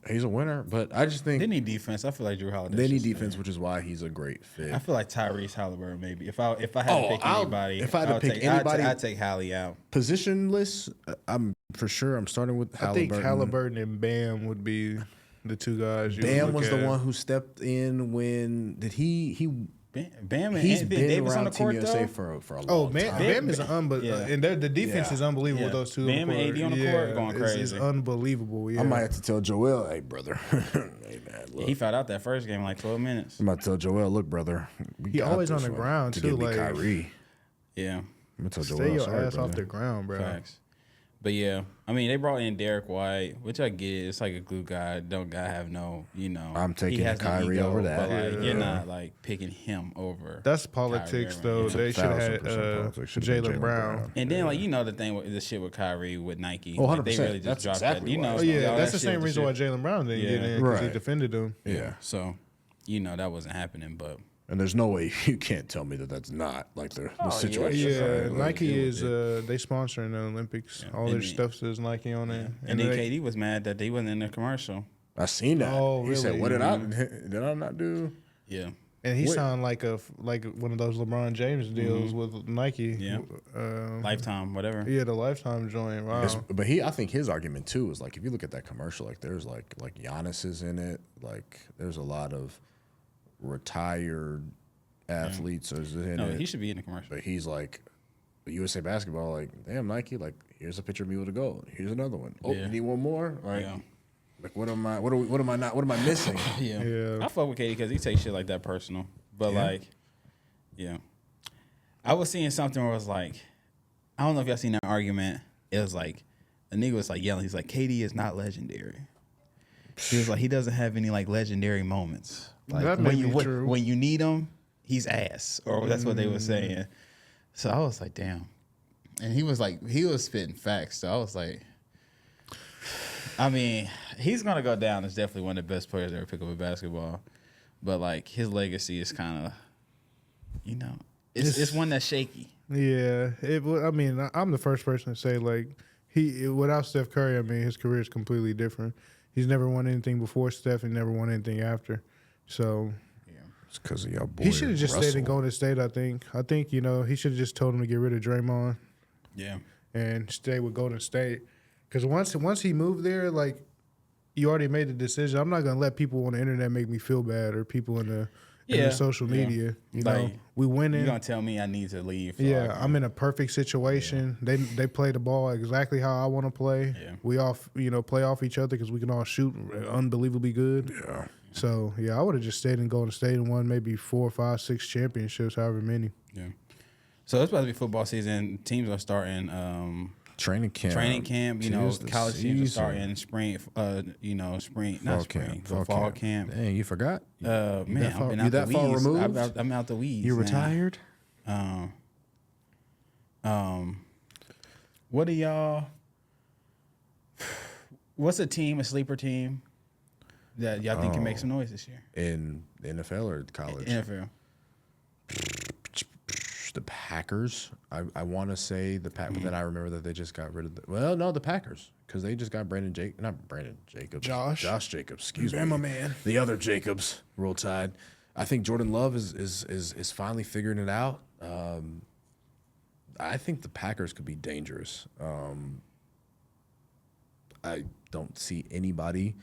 He's a winner, but I just think They need defense. I feel like Drew Holiday. they need defense, which is why he's a great fit. I feel like Tyrese Halliburton maybe. If I had to pick anybody, if I had to pick anybody, I'd take Hallie out. Positionless, I'm for sure. I'm starting with Halliburton. I think Halliburton and Bam would be the two guys. Bam was the one who stepped in when did he Bam and he's Anthony been Davis around on the Team court USA though. for a long time. Bam is and the defense is unbelievable with those two. Bam and AD on the court going crazy. It's unbelievable. Yeah. I might have to tell Joel, hey brother, hey man, look. He fouled out that first game like 12 minutes. I'm about to tell Joel, look brother, he always on the ground to too. get me like Kyrie. Yeah, I'm gonna tell stay Joel, your sorry, ass brother. off the ground, bro. facts. But yeah, I mean they brought in Derek White, which I get. It's like a glue guy. Don't gotta have no, I'm taking he has Kyrie no ego, over that. But like, you're not like picking him over. That's politics, though. Yeah. They should have had 1,000% politics. Should've been Jaylen Brown. And then like the thing with the shit with Kyrie with Nike. Oh, like, 100%. they really just That's dropped exactly that. why. Oh yeah, all that's that the same shit reason why shit. Jaylen Brown didn't get in because he Right. defended him. Yeah, So, that wasn't happening. But and there's no way you can't tell me that that's not like the situation. Yeah, right? Like, Nike is they sponsoring the Olympics. All their And stuff says Nike on it. and then KD was mad that they wasn't in the commercial. I seen that. Oh, He said, really? "What did I not do?" Yeah. And he Wait. signed like one of those LeBron James deals with Nike. Yeah. Lifetime, whatever. Yeah, the lifetime joint. Wow. But I think his argument too is like if you look at that commercial, like there's like Giannis is in it, like there's a lot of retired athletes is in No, it. he should be in the commercial. But he's like USA Basketball, like damn Nike, like here's a picture of me with a goal. Here's another one. Oh, Yeah. you need one more? Like, Yeah. like what am I missing? Yeah. I fuck with KD because he takes shit like that personal. But I was seeing something where it was like, I don't know if y'all seen that argument. It was like, a nigga was like yelling. He's like, KD is not legendary. He was like, he doesn't have any like legendary moments. Like That may be true. when you need him, he's ass. Or that's what they were saying. So I was like, damn. And he was spitting facts. So I was like, I mean, he's gonna go down as definitely one of the best players to ever pick up a basketball. But like his legacy is kind of, it's one that's shaky. Yeah, I'm the first person to say like without Steph Curry, I mean his career is completely different. He's never won anything before Steph and never won anything after. So It's because of y'all boy. he should have just stayed in Russell. Golden State. I think he should have just told him to get rid of Draymond Yeah. and stay with Golden State. Because once he moved there, like you already made the decision. I'm not gonna let people on the internet make me feel bad or people in the social media. You know, Like, we winning. You're gonna tell me I need to leave. Yeah, I'm in a perfect situation. They play the ball exactly how I want to play. Yeah. We all play off each other because we can all shoot unbelievably good. Yeah. So I would have just stayed in Golden State and won maybe 4, 5, 6 championships, however many. Yeah. So it's about to be football season. Teams are starting Training camp. college teams are season. starting spring. Fall camp. Dang, you forgot? Man, far- I've been you out that the far weeds. removed? I'm out the weeds. You man. retired? What do y'all? What's a sleeper team that y'all think can make some noise this year? In the NFL or college? NFL. The Packers. I want to say the Packers, but then I remember that they just got rid of the Packers because they just got not Brandon Jacobs. Josh Jacobs, excuse me. Bama man. The other Jacobs, Roll Tide. I think Jordan Love is finally figuring it out. I think the Packers could be dangerous. I don't see anybody.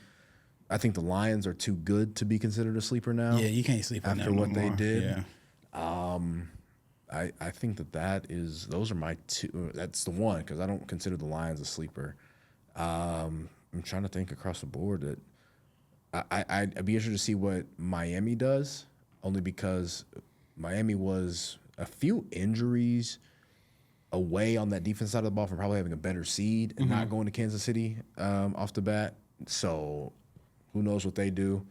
I think the Lions are too good to be considered a sleeper now. Yeah, you can't sleep on after them no what they more. did. Yeah. I think those are my two. That's the one because I don't consider the Lions a sleeper. I'm trying to think across the board that I'd be interested to see what Miami does, only because Miami was a few injuries away on that defense side of the ball from probably having a better seed and not going to Kansas City off the bat. So who knows what they do.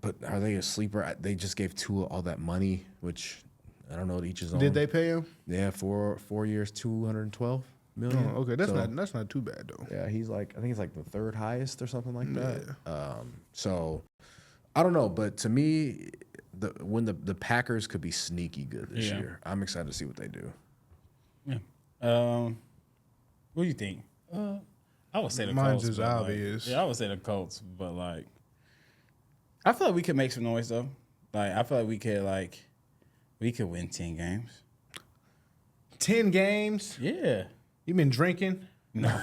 But are they a sleeper? They just gave Tua all that money, which I don't know. Each his own. Did they pay him? Yeah, 4 years, $212 million. Oh, okay, that's not too bad though. Yeah, I think he's like the third highest or something like that. So I don't know, but to me, the Packers could be sneaky good this year. I'm excited to see what they do. Yeah. What do you think? I I would say the Mine's Colts. is but, obvious. I would say the Colts, but I feel like we could make some noise though. I feel like we could win 10 games. 10 games? Yeah. You been drinking? No.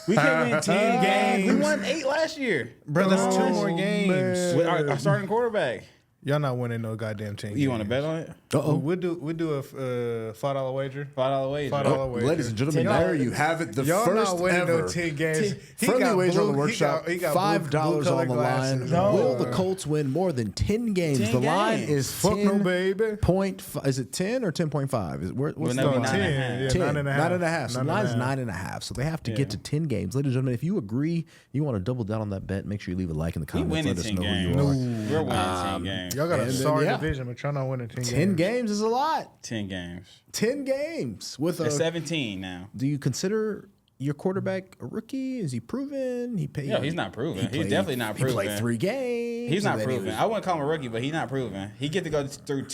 We can win 10 games. We games. won 8 last year. Bro, that's 2 more man. games. With our starting quarterback. Y'all not winning no goddamn 10 games. You want to bet on it? We'll do a $5 wager. $5 wager. $5 wager. Ladies and gentlemen, Y'all- there you have it. The Y'all first not winning ever no 10 games. He friendly got wager on the blue- workshop. he got $5 blue on the line. glasses. No. Will the Colts win more than 10 games? 10 the line games. is Fuck 10 no, baby. Point is it 10 or 10.5? What's Well, the no, line? 9.5. 10. 10, 9.5. So the line's 9.5. So they have to get to 10 games. Ladies and gentlemen, if you agree, you want to double down on that bet, make sure you leave a like in the We comments. winning Let us 10 know games. who you are. We're winning 10 games. Y'all got a And then, sorry yeah. division, but y'all not winning 10 games. 10 games is a lot. 10 games. 10 games with They're a. 17 now. Do you consider your quarterback a rookie? Is he proven? He paid. Yeah, he's not proven. He's played- definitely not He proven. played 3 games. He's not and then he proven. was- I wouldn't call him a rookie, but he's not proven. He get to go through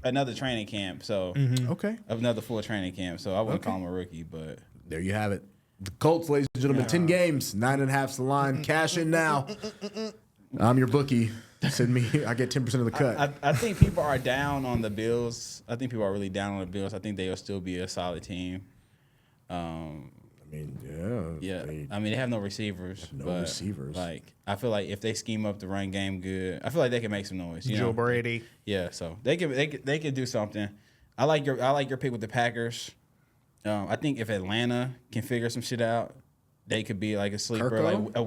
another training camp, so Okay. another full training camp. So I wouldn't call him a rookie, but There you have it. The Colts, ladies and gentlemen, 10 games, 9.5's the line. Cash in now. I'm your bookie. Send me. I get 10% of the cut. I think people are down on the Bills. I think people are really down on the Bills. I think they'll still be a solid team. I mean, Yeah, they- I mean they have no receivers. no but, receivers. I feel like if they scheme up the run game good, I feel like they can make some noise. You Joe know? Brady. Yeah, so they can do something. I like your pick with the Packers. I think if Atlanta can figure some shit out, they could be like a sleeper, Kirko? like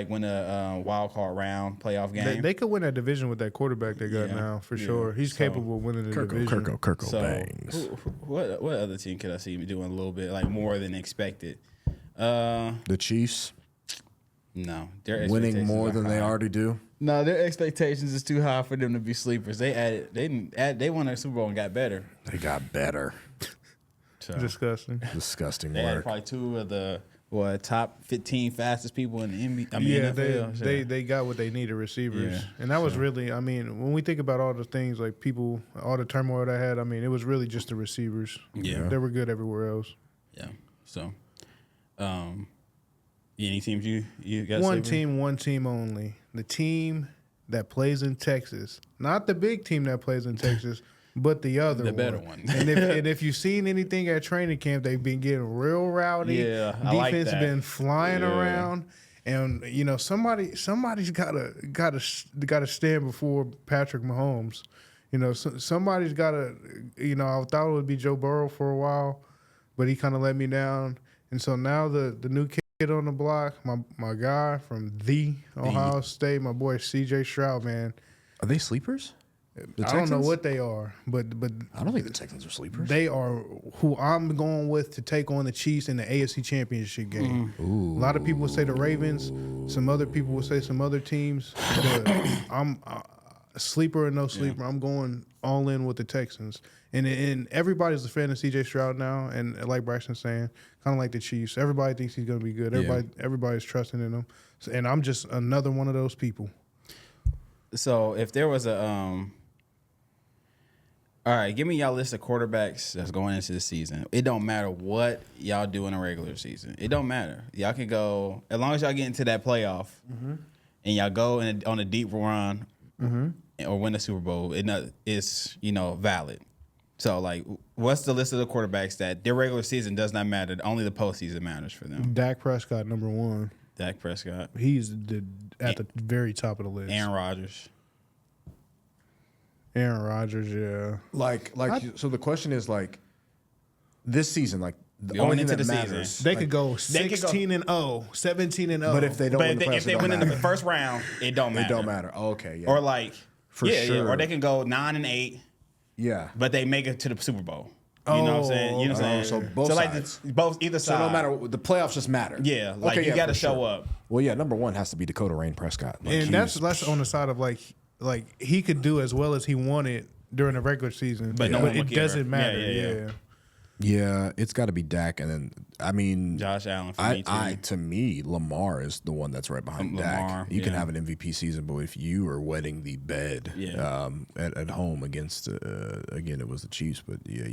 win a wild card round playoff game. They could win that division with that quarterback they got Yeah. now, for Yeah. sure. He's So- capable of winning the division. Kirko so bangs. what other team could I see doing a little bit like more than expected? The Chiefs No, their winning expectations more are than they high. already do. No, their expectations is too high for them to be sleepers. They won a Super Bowl and got better. They got better. So Disgusting. Disgusting they had work. probably 2 of the top 15 fastest people in the NBA. Yeah, NFL. So- they got what they needed, receivers. Yeah, And that was really, I mean, when we think about all the things, like people, all the turmoil they had, I mean, it was really just the receivers. Yeah. They were good everywhere else. Yeah. So, any teams you got? One sleeping? team only. The team that plays in Texas. Not the big team that plays in Texas, but the other The better one. and if you've seen anything at training camp, they've been getting real rowdy. Yeah, I like Defense that. been flying Yeah. around. And you know somebody's gotta stand before Patrick Mahomes. You know somebody's gotta. You know I thought it would be Joe Burrow for a while, but he kind of let me down. And so now the new kid on the block, my guy from the Ohio State, my boy C.J. Stroud, man. Are they sleepers? The I don't know Texans? what they are, but I don't think the Texans are sleepers. they are who I'm going with to take on the Chiefs in the AFC Championship game. A lot of people would say the Ravens. Some other people would say some other teams. But I'm sleeper or no sleeper. I'm going all in with the Texans. And everybody's a fan of C.J. Stroud now. And like Braxton's saying, kind of like the Chiefs. Everybody thinks he's going to be good. Everybody's trusting in him. And I'm just another one of those people. So if there was a all right, give me y'all list of quarterbacks that's going into the season. It don't matter what y'all do in a regular season. It don't matter. Y'all can go as long as y'all get into that playoff and y'all go on a deep run or win the Super Bowl. It's valid. So like, what's the list of the quarterbacks that their regular season does not matter? Only the postseason matters for them. Dak Prescott, number one. Dak Prescott, He's at the very top of the list. Aaron Rodgers. Aaron Rodgers, yeah. So the question is like, this season, like the Going only thing into that the season. matters. They like, could go They could go- 16-0, 17-0. But if they don't win the playoffs, If they it don't win in the matter. first round, it don't matter. It don't matter. Oh, okay, yeah. Or like, For yeah, sure. or they can go 9-8, yeah. but they make it to the Super Bowl. You know what I'm saying? You know what I'm Oh, saying? so both like sides. either So side. no matter the playoffs just matter. Yeah, like you got to for show sure. up. Well, yeah, number one has to be Dakota Rain Prescott. Like, and he's- that's on the side of like he could do as well as he wanted during the regular season, But no one would it care. doesn't matter. Yeah. yeah, it's got to be Dak, and then I mean, Josh Allen for me too. to me, Lamar is the one that's right behind Lamar, Dak. You can yeah. have an MVP season, but if you are wetting the bed, Yeah. at home against again, it was the Chiefs, but yeah,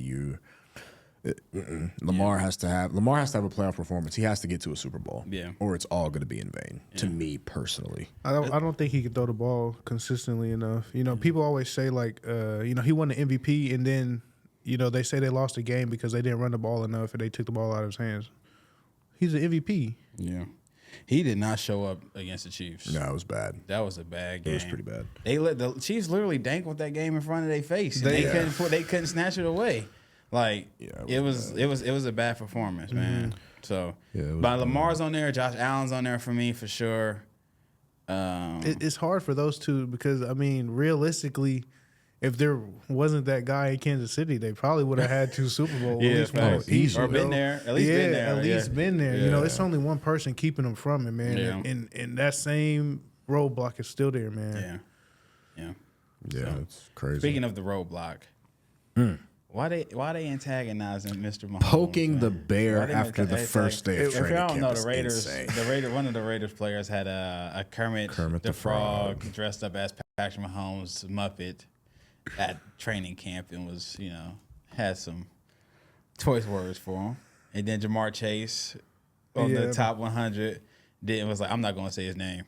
Lamar has to have a playoff performance. He has to get to a Super Bowl. Yeah. Or it's all going to be in vain. To me personally. I don't think he can throw the ball consistently enough. You know, people always say like, he won the MVP, and then, they say they lost the game because they didn't run the ball enough and they took the ball out of his hands. He's an MVP. Yeah. He did not show up against the Chiefs. No, it was bad. That was a bad game. It was pretty bad. They let the Chiefs literally dangled that game in front of their face. They couldn't snatch it away. Like it was a bad performance, man. So but Lamar's on there, Josh Allen's on there for me for sure. It's hard for those two because realistically, if there wasn't that guy in Kansas City, they probably would have had 2 Super Bowls. Yeah, at least or been there. At least been there. At least been there. Yeah. It's only one person keeping them from it, man. Yeah. And that same roadblock is still there, man. Yeah. Yeah, it's crazy. Speaking of the roadblock, why they antagonizing Mr. Mahomes? Poking the bear after the first day of training If y'all don't know, camp the Raiders, insane. one of the Raiders players had a Kermit the Frog dressed up as Patrick Mahomes' Muppet at training camp and was, had some choice words for him. And then Jamar Chase on the top 100 was like, I'm not going to say his name.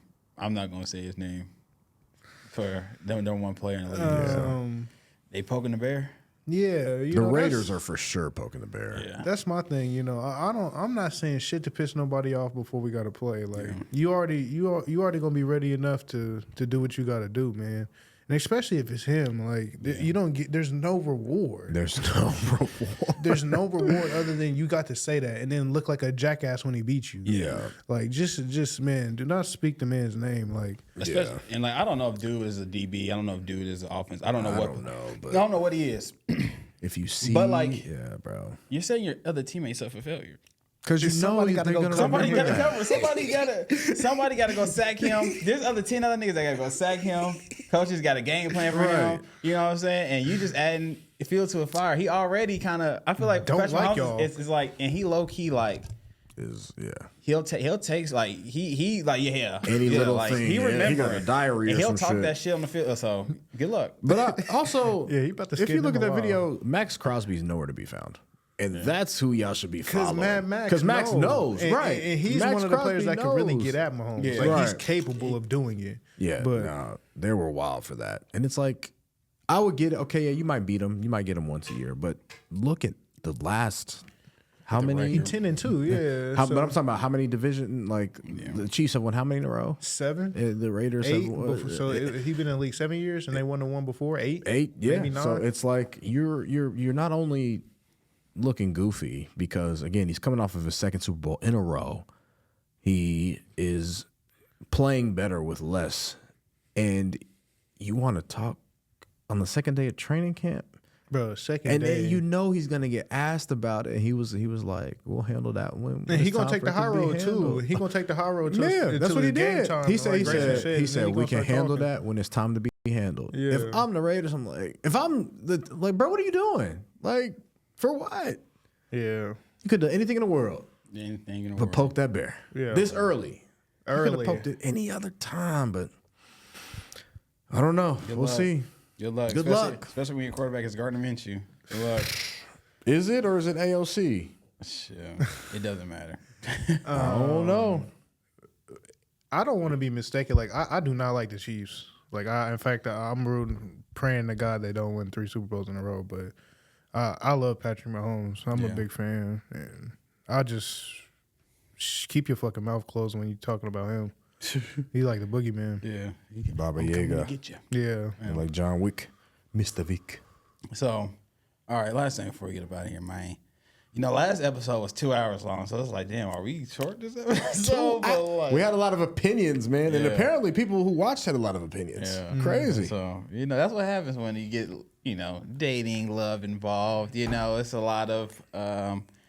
For the number one player in the league. They poking the bear? Yeah, the Raiders are for sure poking the bear. Yeah. That's my thing. I'm not saying shit to piss nobody off before we got to play. Like you already gonna be ready enough to do what you got to do, man. And especially if it's him, like you don't get. There's no reward. There's no reward. There's no reward other than you got to say that and then look like a jackass when he beats you. Yeah. Like just man, do not speak the man's name. Like especially, and like I don't know if dude is a DB. I don't know if dude is an offense. I don't know what he is. If you see, but like, yeah, bro, you're setting your other teammates up for failure. Because somebody got to go. Somebody got to cover. Somebody got to go sack him. There's 10 other niggas that got to go sack him. Coaches got a game plan for him. You know what I'm saying? And you just adding fuel to a fire. He already kind of. I feel like don't like y'all. It's like, and he low key like. He'll take like he like any little like, thing. He remember he got a diary and or he'll some talk shit. that shit on the field. So good luck. But also, he about to if you look at that him a while. video, Max Crosby's nowhere to be found. And that's who y'all should be following. Because Max knows, right? And he's Max one of the Crosby players that can really get at Mahomes. Yeah, like he's capable of doing it. Yeah, but they were wild for that. And it's like, I would get it. Okay, yeah, you might beat him. You might get him once a year. But look at the last. How many? 10-2, yeah. But I'm talking about how many division, the Chiefs have won how many in a row? 7. The Raiders 8. have won. He been in the league 7 years, and they won the one before 8. 8, yeah. Maybe 9. So it's like you're not only looking goofy because again he's coming off of his second Super Bowl in a row. He is playing better with less, and you want to talk on the second day of training camp. Bro, second and day. then he's gonna get asked about it. And he was like, "We'll handle that when." And he gonna take the high road too. He gonna take the high road. Yeah, that's what he did. He said we can handle talking. that when it's time to be handled. Yeah. If I'm the Raiders, I'm like, bro, what are you doing? Like, for what? Yeah, you could do anything in the world, but poke that bear. Yeah, this early. You could have poked it any other time, but I don't know. We'll see. Good luck. Good luck. Especially when your quarterback is Gardner Minshew. Good luck. Is it or is it AOC? It doesn't matter. I don't know. I don't want to be mistaken. Like I do not like the Chiefs. Like in fact, I'm rooting, praying to God they don't win 3 Super Bowls in a row. But I love Patrick Mahomes. I'm a big fan, and I just keep your fucking mouth closed when you're talking about him. He like the boogeyman. Yeah. Baba Yaga. Get you. Yeah. Like John Wick. Mr. Vick. So, all right, last thing before we get up out of here, man. Last episode was 2 hours long, so it's like, damn, are we short this episode? We had a lot of opinions, man, and apparently people who watched had a lot of opinions. Yeah. Crazy. So, that's what happens when you get, dating, love involved. It's a lot of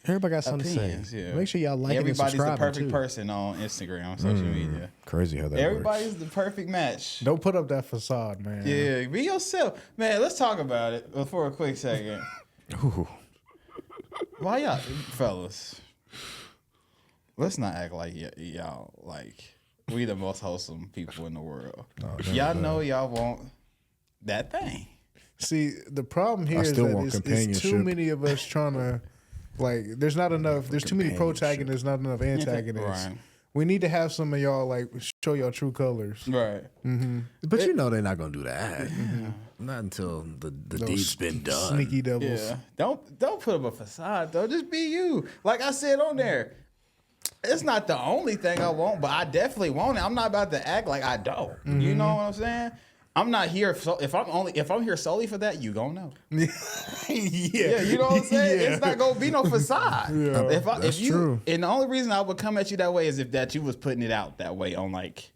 everybody got something opinions, to say. Yeah. Make sure y'all like Everybody's and subscribe. the perfect too. person on Instagram, social media. Crazy how that Everybody's works. the perfect match. Don't put up that facade, man. Yeah, be yourself. Man, let's talk about it for a quick second. Ooh. Why y'all, fellas, let's not act like y'all, like, we the most wholesome people in the world. Y'all know y'all want that thing. See, the problem here is still that want it's too companionship. many of us trying to Like, there's not enough. There's too many protagonists, not enough antagonists. Right. We need to have some of y'all like show y'all true colors. Right. But you know they're not gonna do that. Not until the deed's been done. Sneaky devils. Yeah. Don't put up a facade though. Just be you. Like I said on there. It's not the only thing I want, but I definitely want it. I'm not about to act like I don't. You know what I'm saying? I'm not here. So if I'm here solely for that, you gonna know. Yeah, You know what I'm saying? Yeah. It's not gonna be no facade. Yeah, that's true. And the only reason I would come at you that way is if that you was putting it out that way on like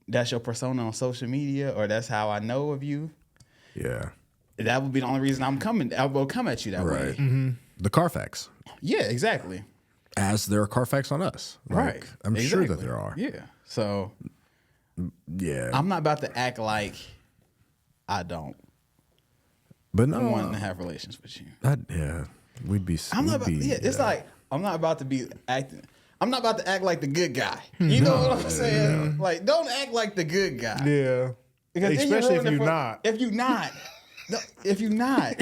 that's your persona on social media or that's how I know of you. Yeah. That would be the only reason I will come at you that way. Right. The Carfax. Yeah, exactly. As there are Carfax on us. Like, Right. I'm sure that Exactly. there are. Yeah. So Yeah. I'm not about to act like I don't But no. want to have relations with you. Yeah. We'd be. I'm not about, it's like I'm not about to be acting. I'm not about to act like the good guy. You know what I'm saying? Like, don't act like the good guy. Yeah. Because then Especially if ruin it you're for- not. If you're not. No, if you're not.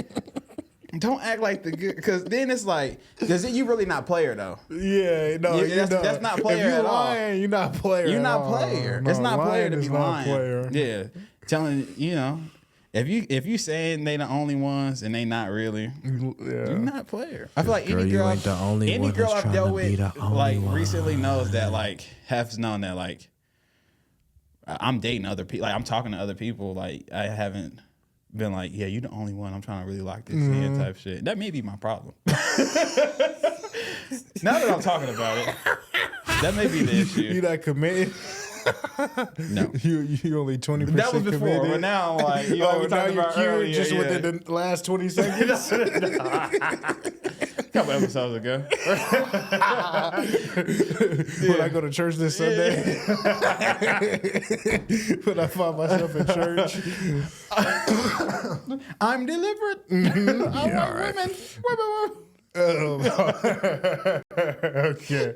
Don't act like the good. Because then it's like, you really not player though? Yeah, no, Yeah, that's not player if you're at all. lying, you're not player. You're at not all. player. No, It's not player to is be not lying. player. Yeah, telling if you saying they the only ones and they not really, you're not player. I feel like Girl, any you girl, ain't the only any one girl that's I've dealt trying to be with, the only like one. recently knows that like has known that like I'm dating other people, like I'm talking to other people, like I haven't been like, yeah, you the only one I'm trying to really lock this in type shit. That may be my problem. Now that I'm talking about it, that may be the issue. You not committed. No. You only 20%. That was before, committed. but now I'm like, you know, Oh, we now talked you're about cured earlier, just yeah. within the last 20 seconds. A couple episodes ago. When I go to church this Sunday, when I find myself in church, I'm delivered. I want women. okay,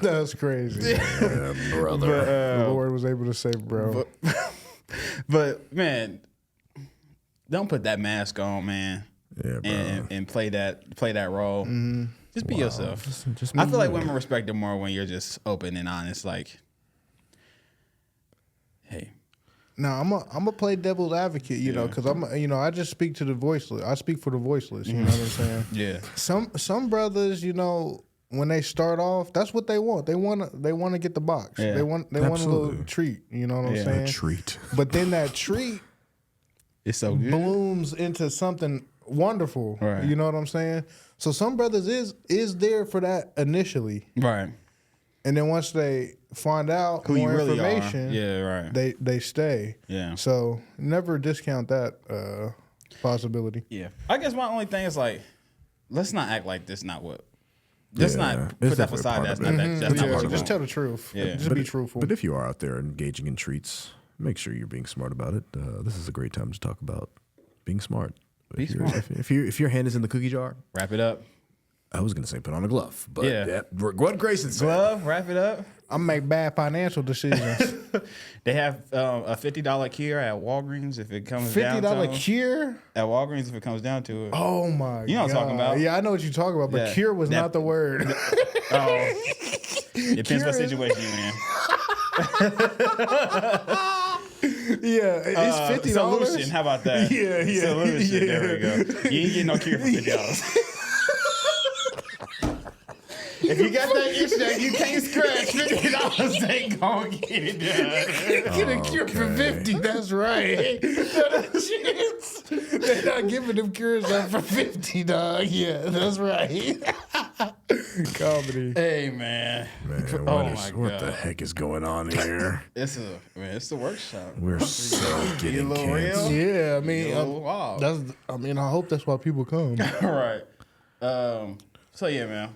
that's crazy. Yeah, brother. But the Lord was able to save, bro. But man, don't put that mask on, man. Yeah, bro. And play that role. Just be yourself. Just I be feel like you. women respect it more when you're just open and honest. Like, hey, Now I'm a play devil's advocate, you know, because I just speak to the voiceless. I speak for the voiceless. You know what I'm saying? yeah, Some brothers, you know, when they start off, that's what they want. They want to get the box. Yeah. They want a little Absolutely. treat. You know what I'm saying? Treat. But then that treat it's so good. blooms into something wonderful. Right. You know what I'm saying? So some brothers is there for that initially, Right. and then once they find out Who you more really information, are. Yeah, right. they stay. Yeah. So never discount that possibility. Yeah. I guess my only thing is like, let's not act like this not what. Let's Yeah, not it's put that definitely facade. part That's of not it. that. That's not Yeah, what you just want. tell the truth. Yeah. Just be truthful. But if you are out there engaging in treats, make sure you're being smart about it. This is a great time to talk about being smart. Be smart. If your hand is in the cookie jar, Wrap it up. I was gonna say put on a glove, but Yeah. what Grayson said. Glove. Wrap it up. I make bad financial decisions. They have a $50 cure at Walgreens if it comes down $50 to cure? at Walgreens if it comes down to it. Oh my god. You know what I'm talking about? Yeah, I know what you're talking about, but Yeah. cure was That- not the word. Oh, depends Cure what is- situation you're in. Yeah, it's $50. Solution. How about that? Yeah, yeah, Solution. There we yeah. go. You ain't getting no cure for $50. If you got that itch that you can't scratch, $50 ain't gonna get it done. Get a cure for 50. That's right. They're not giving them cures out for 50, dog. Yeah, that's right. Comedy. Hey man, Man, Oh what my the God. heck is going on here? it's the workshop. We're so getting little canceled. real? Yeah, I mean, Wow. I hope that's why people come. All right. So yeah, man.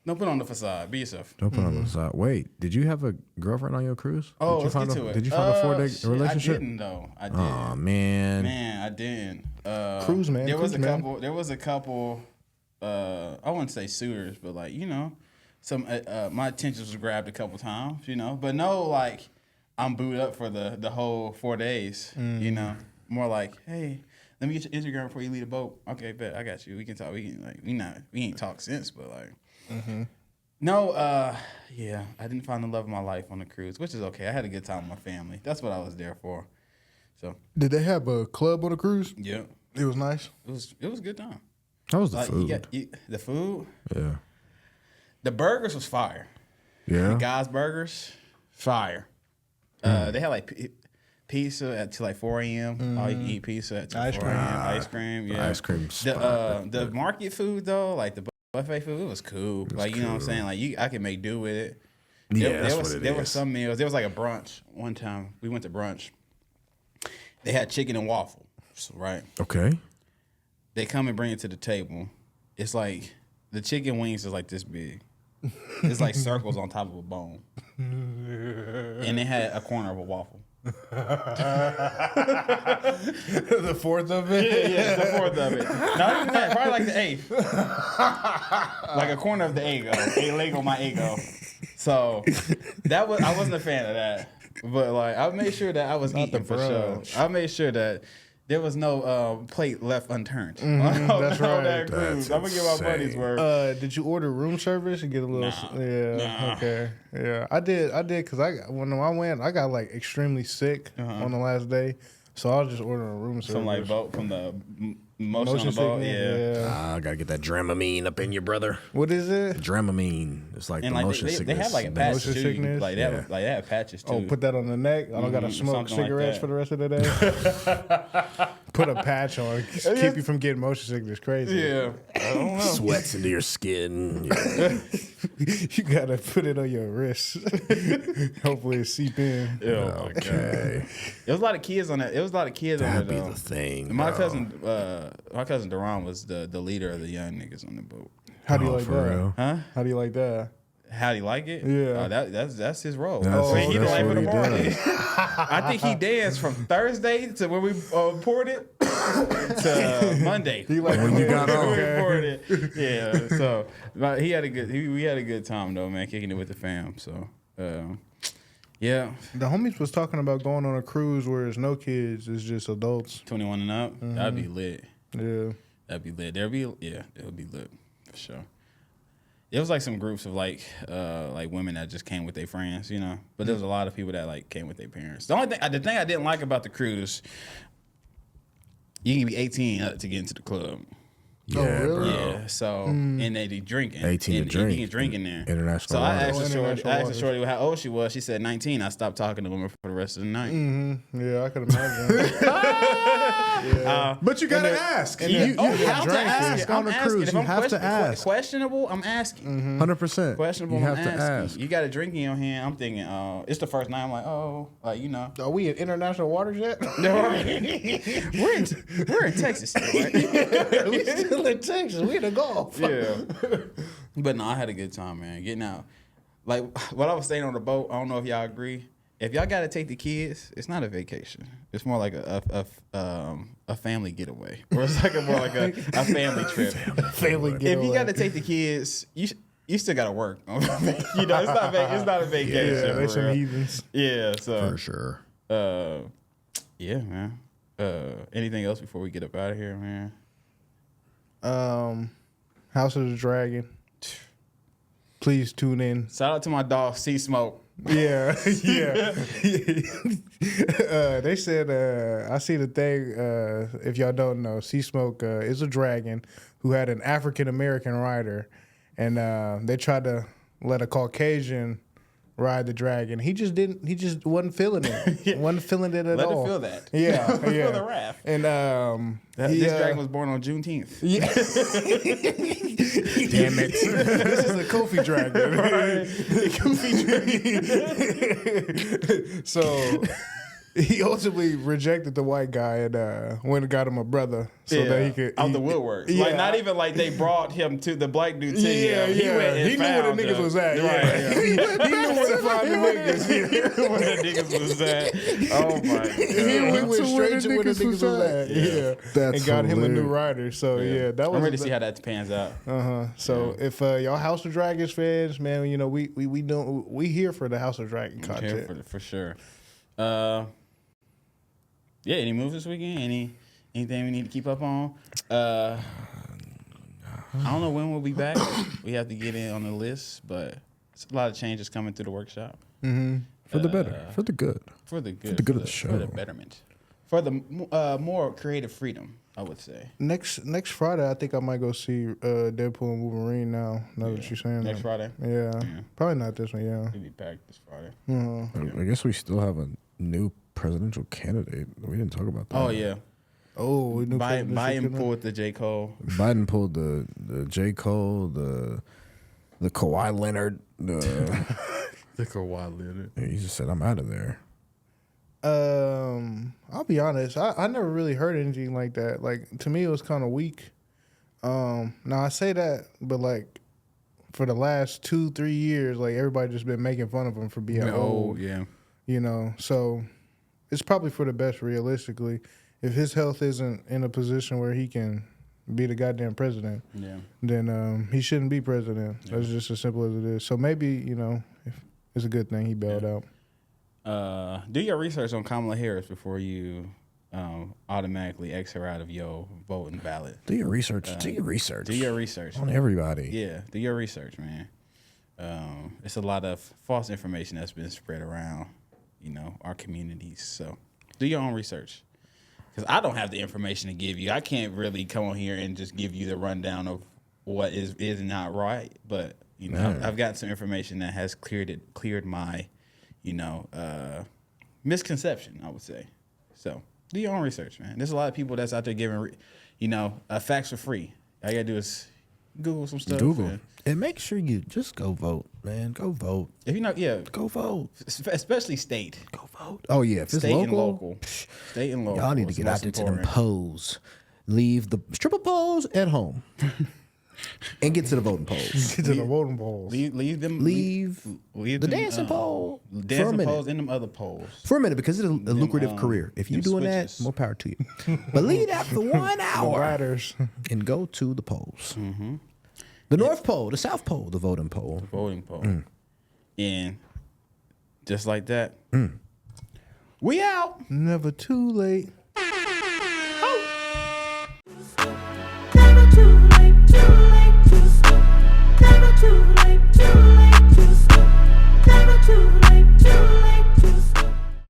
Don't put on the facade. Be yourself. Don't put on the side. Wait, did you have a girlfriend on your cruise? Oh, did you let's find get a, to it. Did you find a 4-day Shit, relationship? I didn't though. I did. Oh man. Man, I didn't. Cruise, man. There was a Cruise, man. couple. There was a couple. I wouldn't say suitors, but like some my attention was grabbed a couple times. But no, like I'm booed up for the whole 4 days. More like, hey, let me get your Instagram before you leave the boat. Okay, bet I got you. We can talk. We ain't talked since, but like, no, yeah, I didn't find the love of my life on the cruise, which is okay. I had a good time with my family. That's what I was there for. So, Did they have a club on the cruise? yeah, It was nice. it was a good time. How was the Like, food? the food, Yeah. the burgers was fire. Yeah. The guys' burgers, fire. They had like pizza at till like 4 a.m. All you can eat pizza at till Ice 4 a.m. Ice cream, yeah. Ice cream The spot. the market food though, like the buffet food, it was cool. Like you know what I'm cool. saying? Like I can make do with it. Yeah, that's what it There were is. some meals. There was like a brunch one time. We went to brunch. They had chicken and waffle, right? Okay. They come and bring it to the table. It's like the chicken wings is like this big. It's like circles on top of a bone. And they had a corner of a waffle. The fourth of it? Yeah, the fourth of it. Not even that, probably like the eighth. Like a corner of the ego. A leg on my ego. So I wasn't a fan of that. But like I made sure that I was eating for sure. I made sure that there was no plate left unturned. That's right. That cruise. I'm gonna give my buddies worth. Did you order room service and get a little? Nah. Okay. Yeah, I did because when I went, I got like extremely sick on the last day, so I was just ordering a room service. Some like boat from the motion on the boat. sickness, Yeah. I gotta get that Dramamine up in you, brother. What is it? Dramamine. It's like And the like motion they sickness. have like a meds. patch too. sickness? Like they have patches too. Oh, put that on the neck. I don't gotta smoke something like cigarettes that. for the rest of the day. Put a patch on, keep you from getting motion sickness. Crazy. Yeah. I don't know. Sweats into your skin. Yeah. You gotta put it on your wrist. Hopefully it seep in. Oh my god. Okay. There was a lot of kids on that. There was a lot of kids on That'd it be though. the thing. My bro. cousin Duran was the leader of the young niggas on the boat. How do you Oh, like for that? real? Huh? How do you like that? How do you like it? Yeah. That's his role. That's- He the that's life of what the he party. does. I think he danced from Thursday to when we poured it to Monday. He like When you got When on. we poured it. Yeah. So but we had a good time though, man, kicking it with the fam. So yeah. The homies was talking about going on a cruise where there's no kids, it's just adults. 21 and up. That'd be lit. Yeah. That'd be lit. It would be lit for sure. It was like some groups of like women that just came with their friends, you know. But there was a lot of people that like came with their parents. The thing I didn't like about the cruise, you can be 18 to get into the club. Yeah, really? bro. Yeah, so and they be drinking. 18 to and drink. You can drink in there. International So I waters. asked the International shorty how old she was. She said 19. I stopped talking to women for the rest of the night. Yeah, I could imagine. But you gotta ask. and You then- have to ask on I'm a asking. cruise. If You I'm have to ask. Questionable, I'm asking. 100%. Questionable, You have I'm to asking. ask. You got a drink in your hand. I'm thinking, it's the first night. I'm like, you know. Are we in international waters yet? we're in Texas, still, right? We still in Texas. We in the Gulf. Yeah. But no, I had a good time, man. Getting out. Like what I was saying on the boat, I don't know if y'all agree. If y'all gotta take the kids, it's not a vacation. It's more like a family getaway. Or it's like more like a family trip. Family If getaway. you gotta take the kids, you still gotta work. You know, it's not a vacation. Yeah, they for some real. heathens. Yeah, so For sure. yeah, man. Anything else before we get up out of here, man? House of the Dragon. Please tune in. Shout out to my dog, Sea Smoke. Yeah, yeah. They said, I see the thing, if y'all don't know, Sea Smoke is a dragon who had an African American rider, and they tried to let a Caucasian ride the dragon. He just wasn't feeling it. Wasn't feeling it at Let all. it feel that. Yeah, Let it yeah. feel the wrath. And This dragon was born on Juneteenth. yeah. Damn it. This is a Kofi dragon. So he ultimately rejected the white guy and went and got him a brother so that he could out the woodworks. Yeah. Like not even like they brought him to the black dude to Yeah, him. yeah. He went and He knew where the found niggas them. was at. Right. Yeah. He knew where to find the niggas. He knew where the niggas was at. Oh my god. He went straight to where the niggas was at. Yeah. That's and got him a new hilarious. rider. So yeah, that was I'm ready to see how that pans out. So if y'all House of Dragons fans, man, you know we here for the House of Dragon Here content. for sure. Yeah, any moves this weekend? Anything we need to keep up on? I don't know when we'll be back. We have to get in on the list, but it's a lot of changes coming through the workshop. For the better, for the good. For the good. For the good of the show. For the betterment. For the more creative freedom, I would say. Next Friday, I think I might go see Deadpool and Wolverine now that you're saying Next that. Friday? Yeah. Probably not this one, yeah. We'll be packed this Friday. I guess we still have a new presidential candidate. We didn't talk about that. Oh, yeah. Oh, we knew Biden pulled the J. Cole. Biden pulled the J. Cole, the Kawhi Leonard. The Kawhi Leonard. He just said, I'm out of there. I'll be honest. I never really heard anything like that. Like, to me, it was kind of weak. Now, I say that, but, like, for the last 2-3 years, like, everybody just been making fun of him for being old. Yeah. You know, so it's probably for the best, realistically. If his health isn't in a position where he can be the goddamn president, then he shouldn't be president. Yeah. That's just as simple as it is. So maybe, you know, it's a good thing he bailed out. Do your research on Kamala Harris before you automatically X her out of your voting ballot. Do your research. Do your research. Do your research on everybody. Yeah, do your research, man. It's a lot of false information that's been spread around, you know, our communities. So do your own research. Because I don't have the information to give you. I can't really come on here and just give you the rundown of what is not right. But, you know, I've got some information that has cleared my, you know, misconception, I would say. So do your own research, man. There's a lot of people that's out there giving, you know, facts for free. All you got to do is Google some stuff. And make sure you just go vote, man. Go vote. If you know, go vote. Especially state. Go vote. Oh yeah, if it's state local, state and local. Y'all need to get out there to them polls. Leave the stripper polls at home, and get to the voting polls. Get to the voting polls. Leave them. Leave the dancing pole. Dancing polls and them other polls for a minute because it's a lucrative career. If you're doing that, more power to you. But leave that for 1 hour and go to the polls. Mm-hmm. The North Pole, the South Pole, the voting pole. The voting pole. And just like that, we out. Never too late. Never too late, too late, never too late, too late.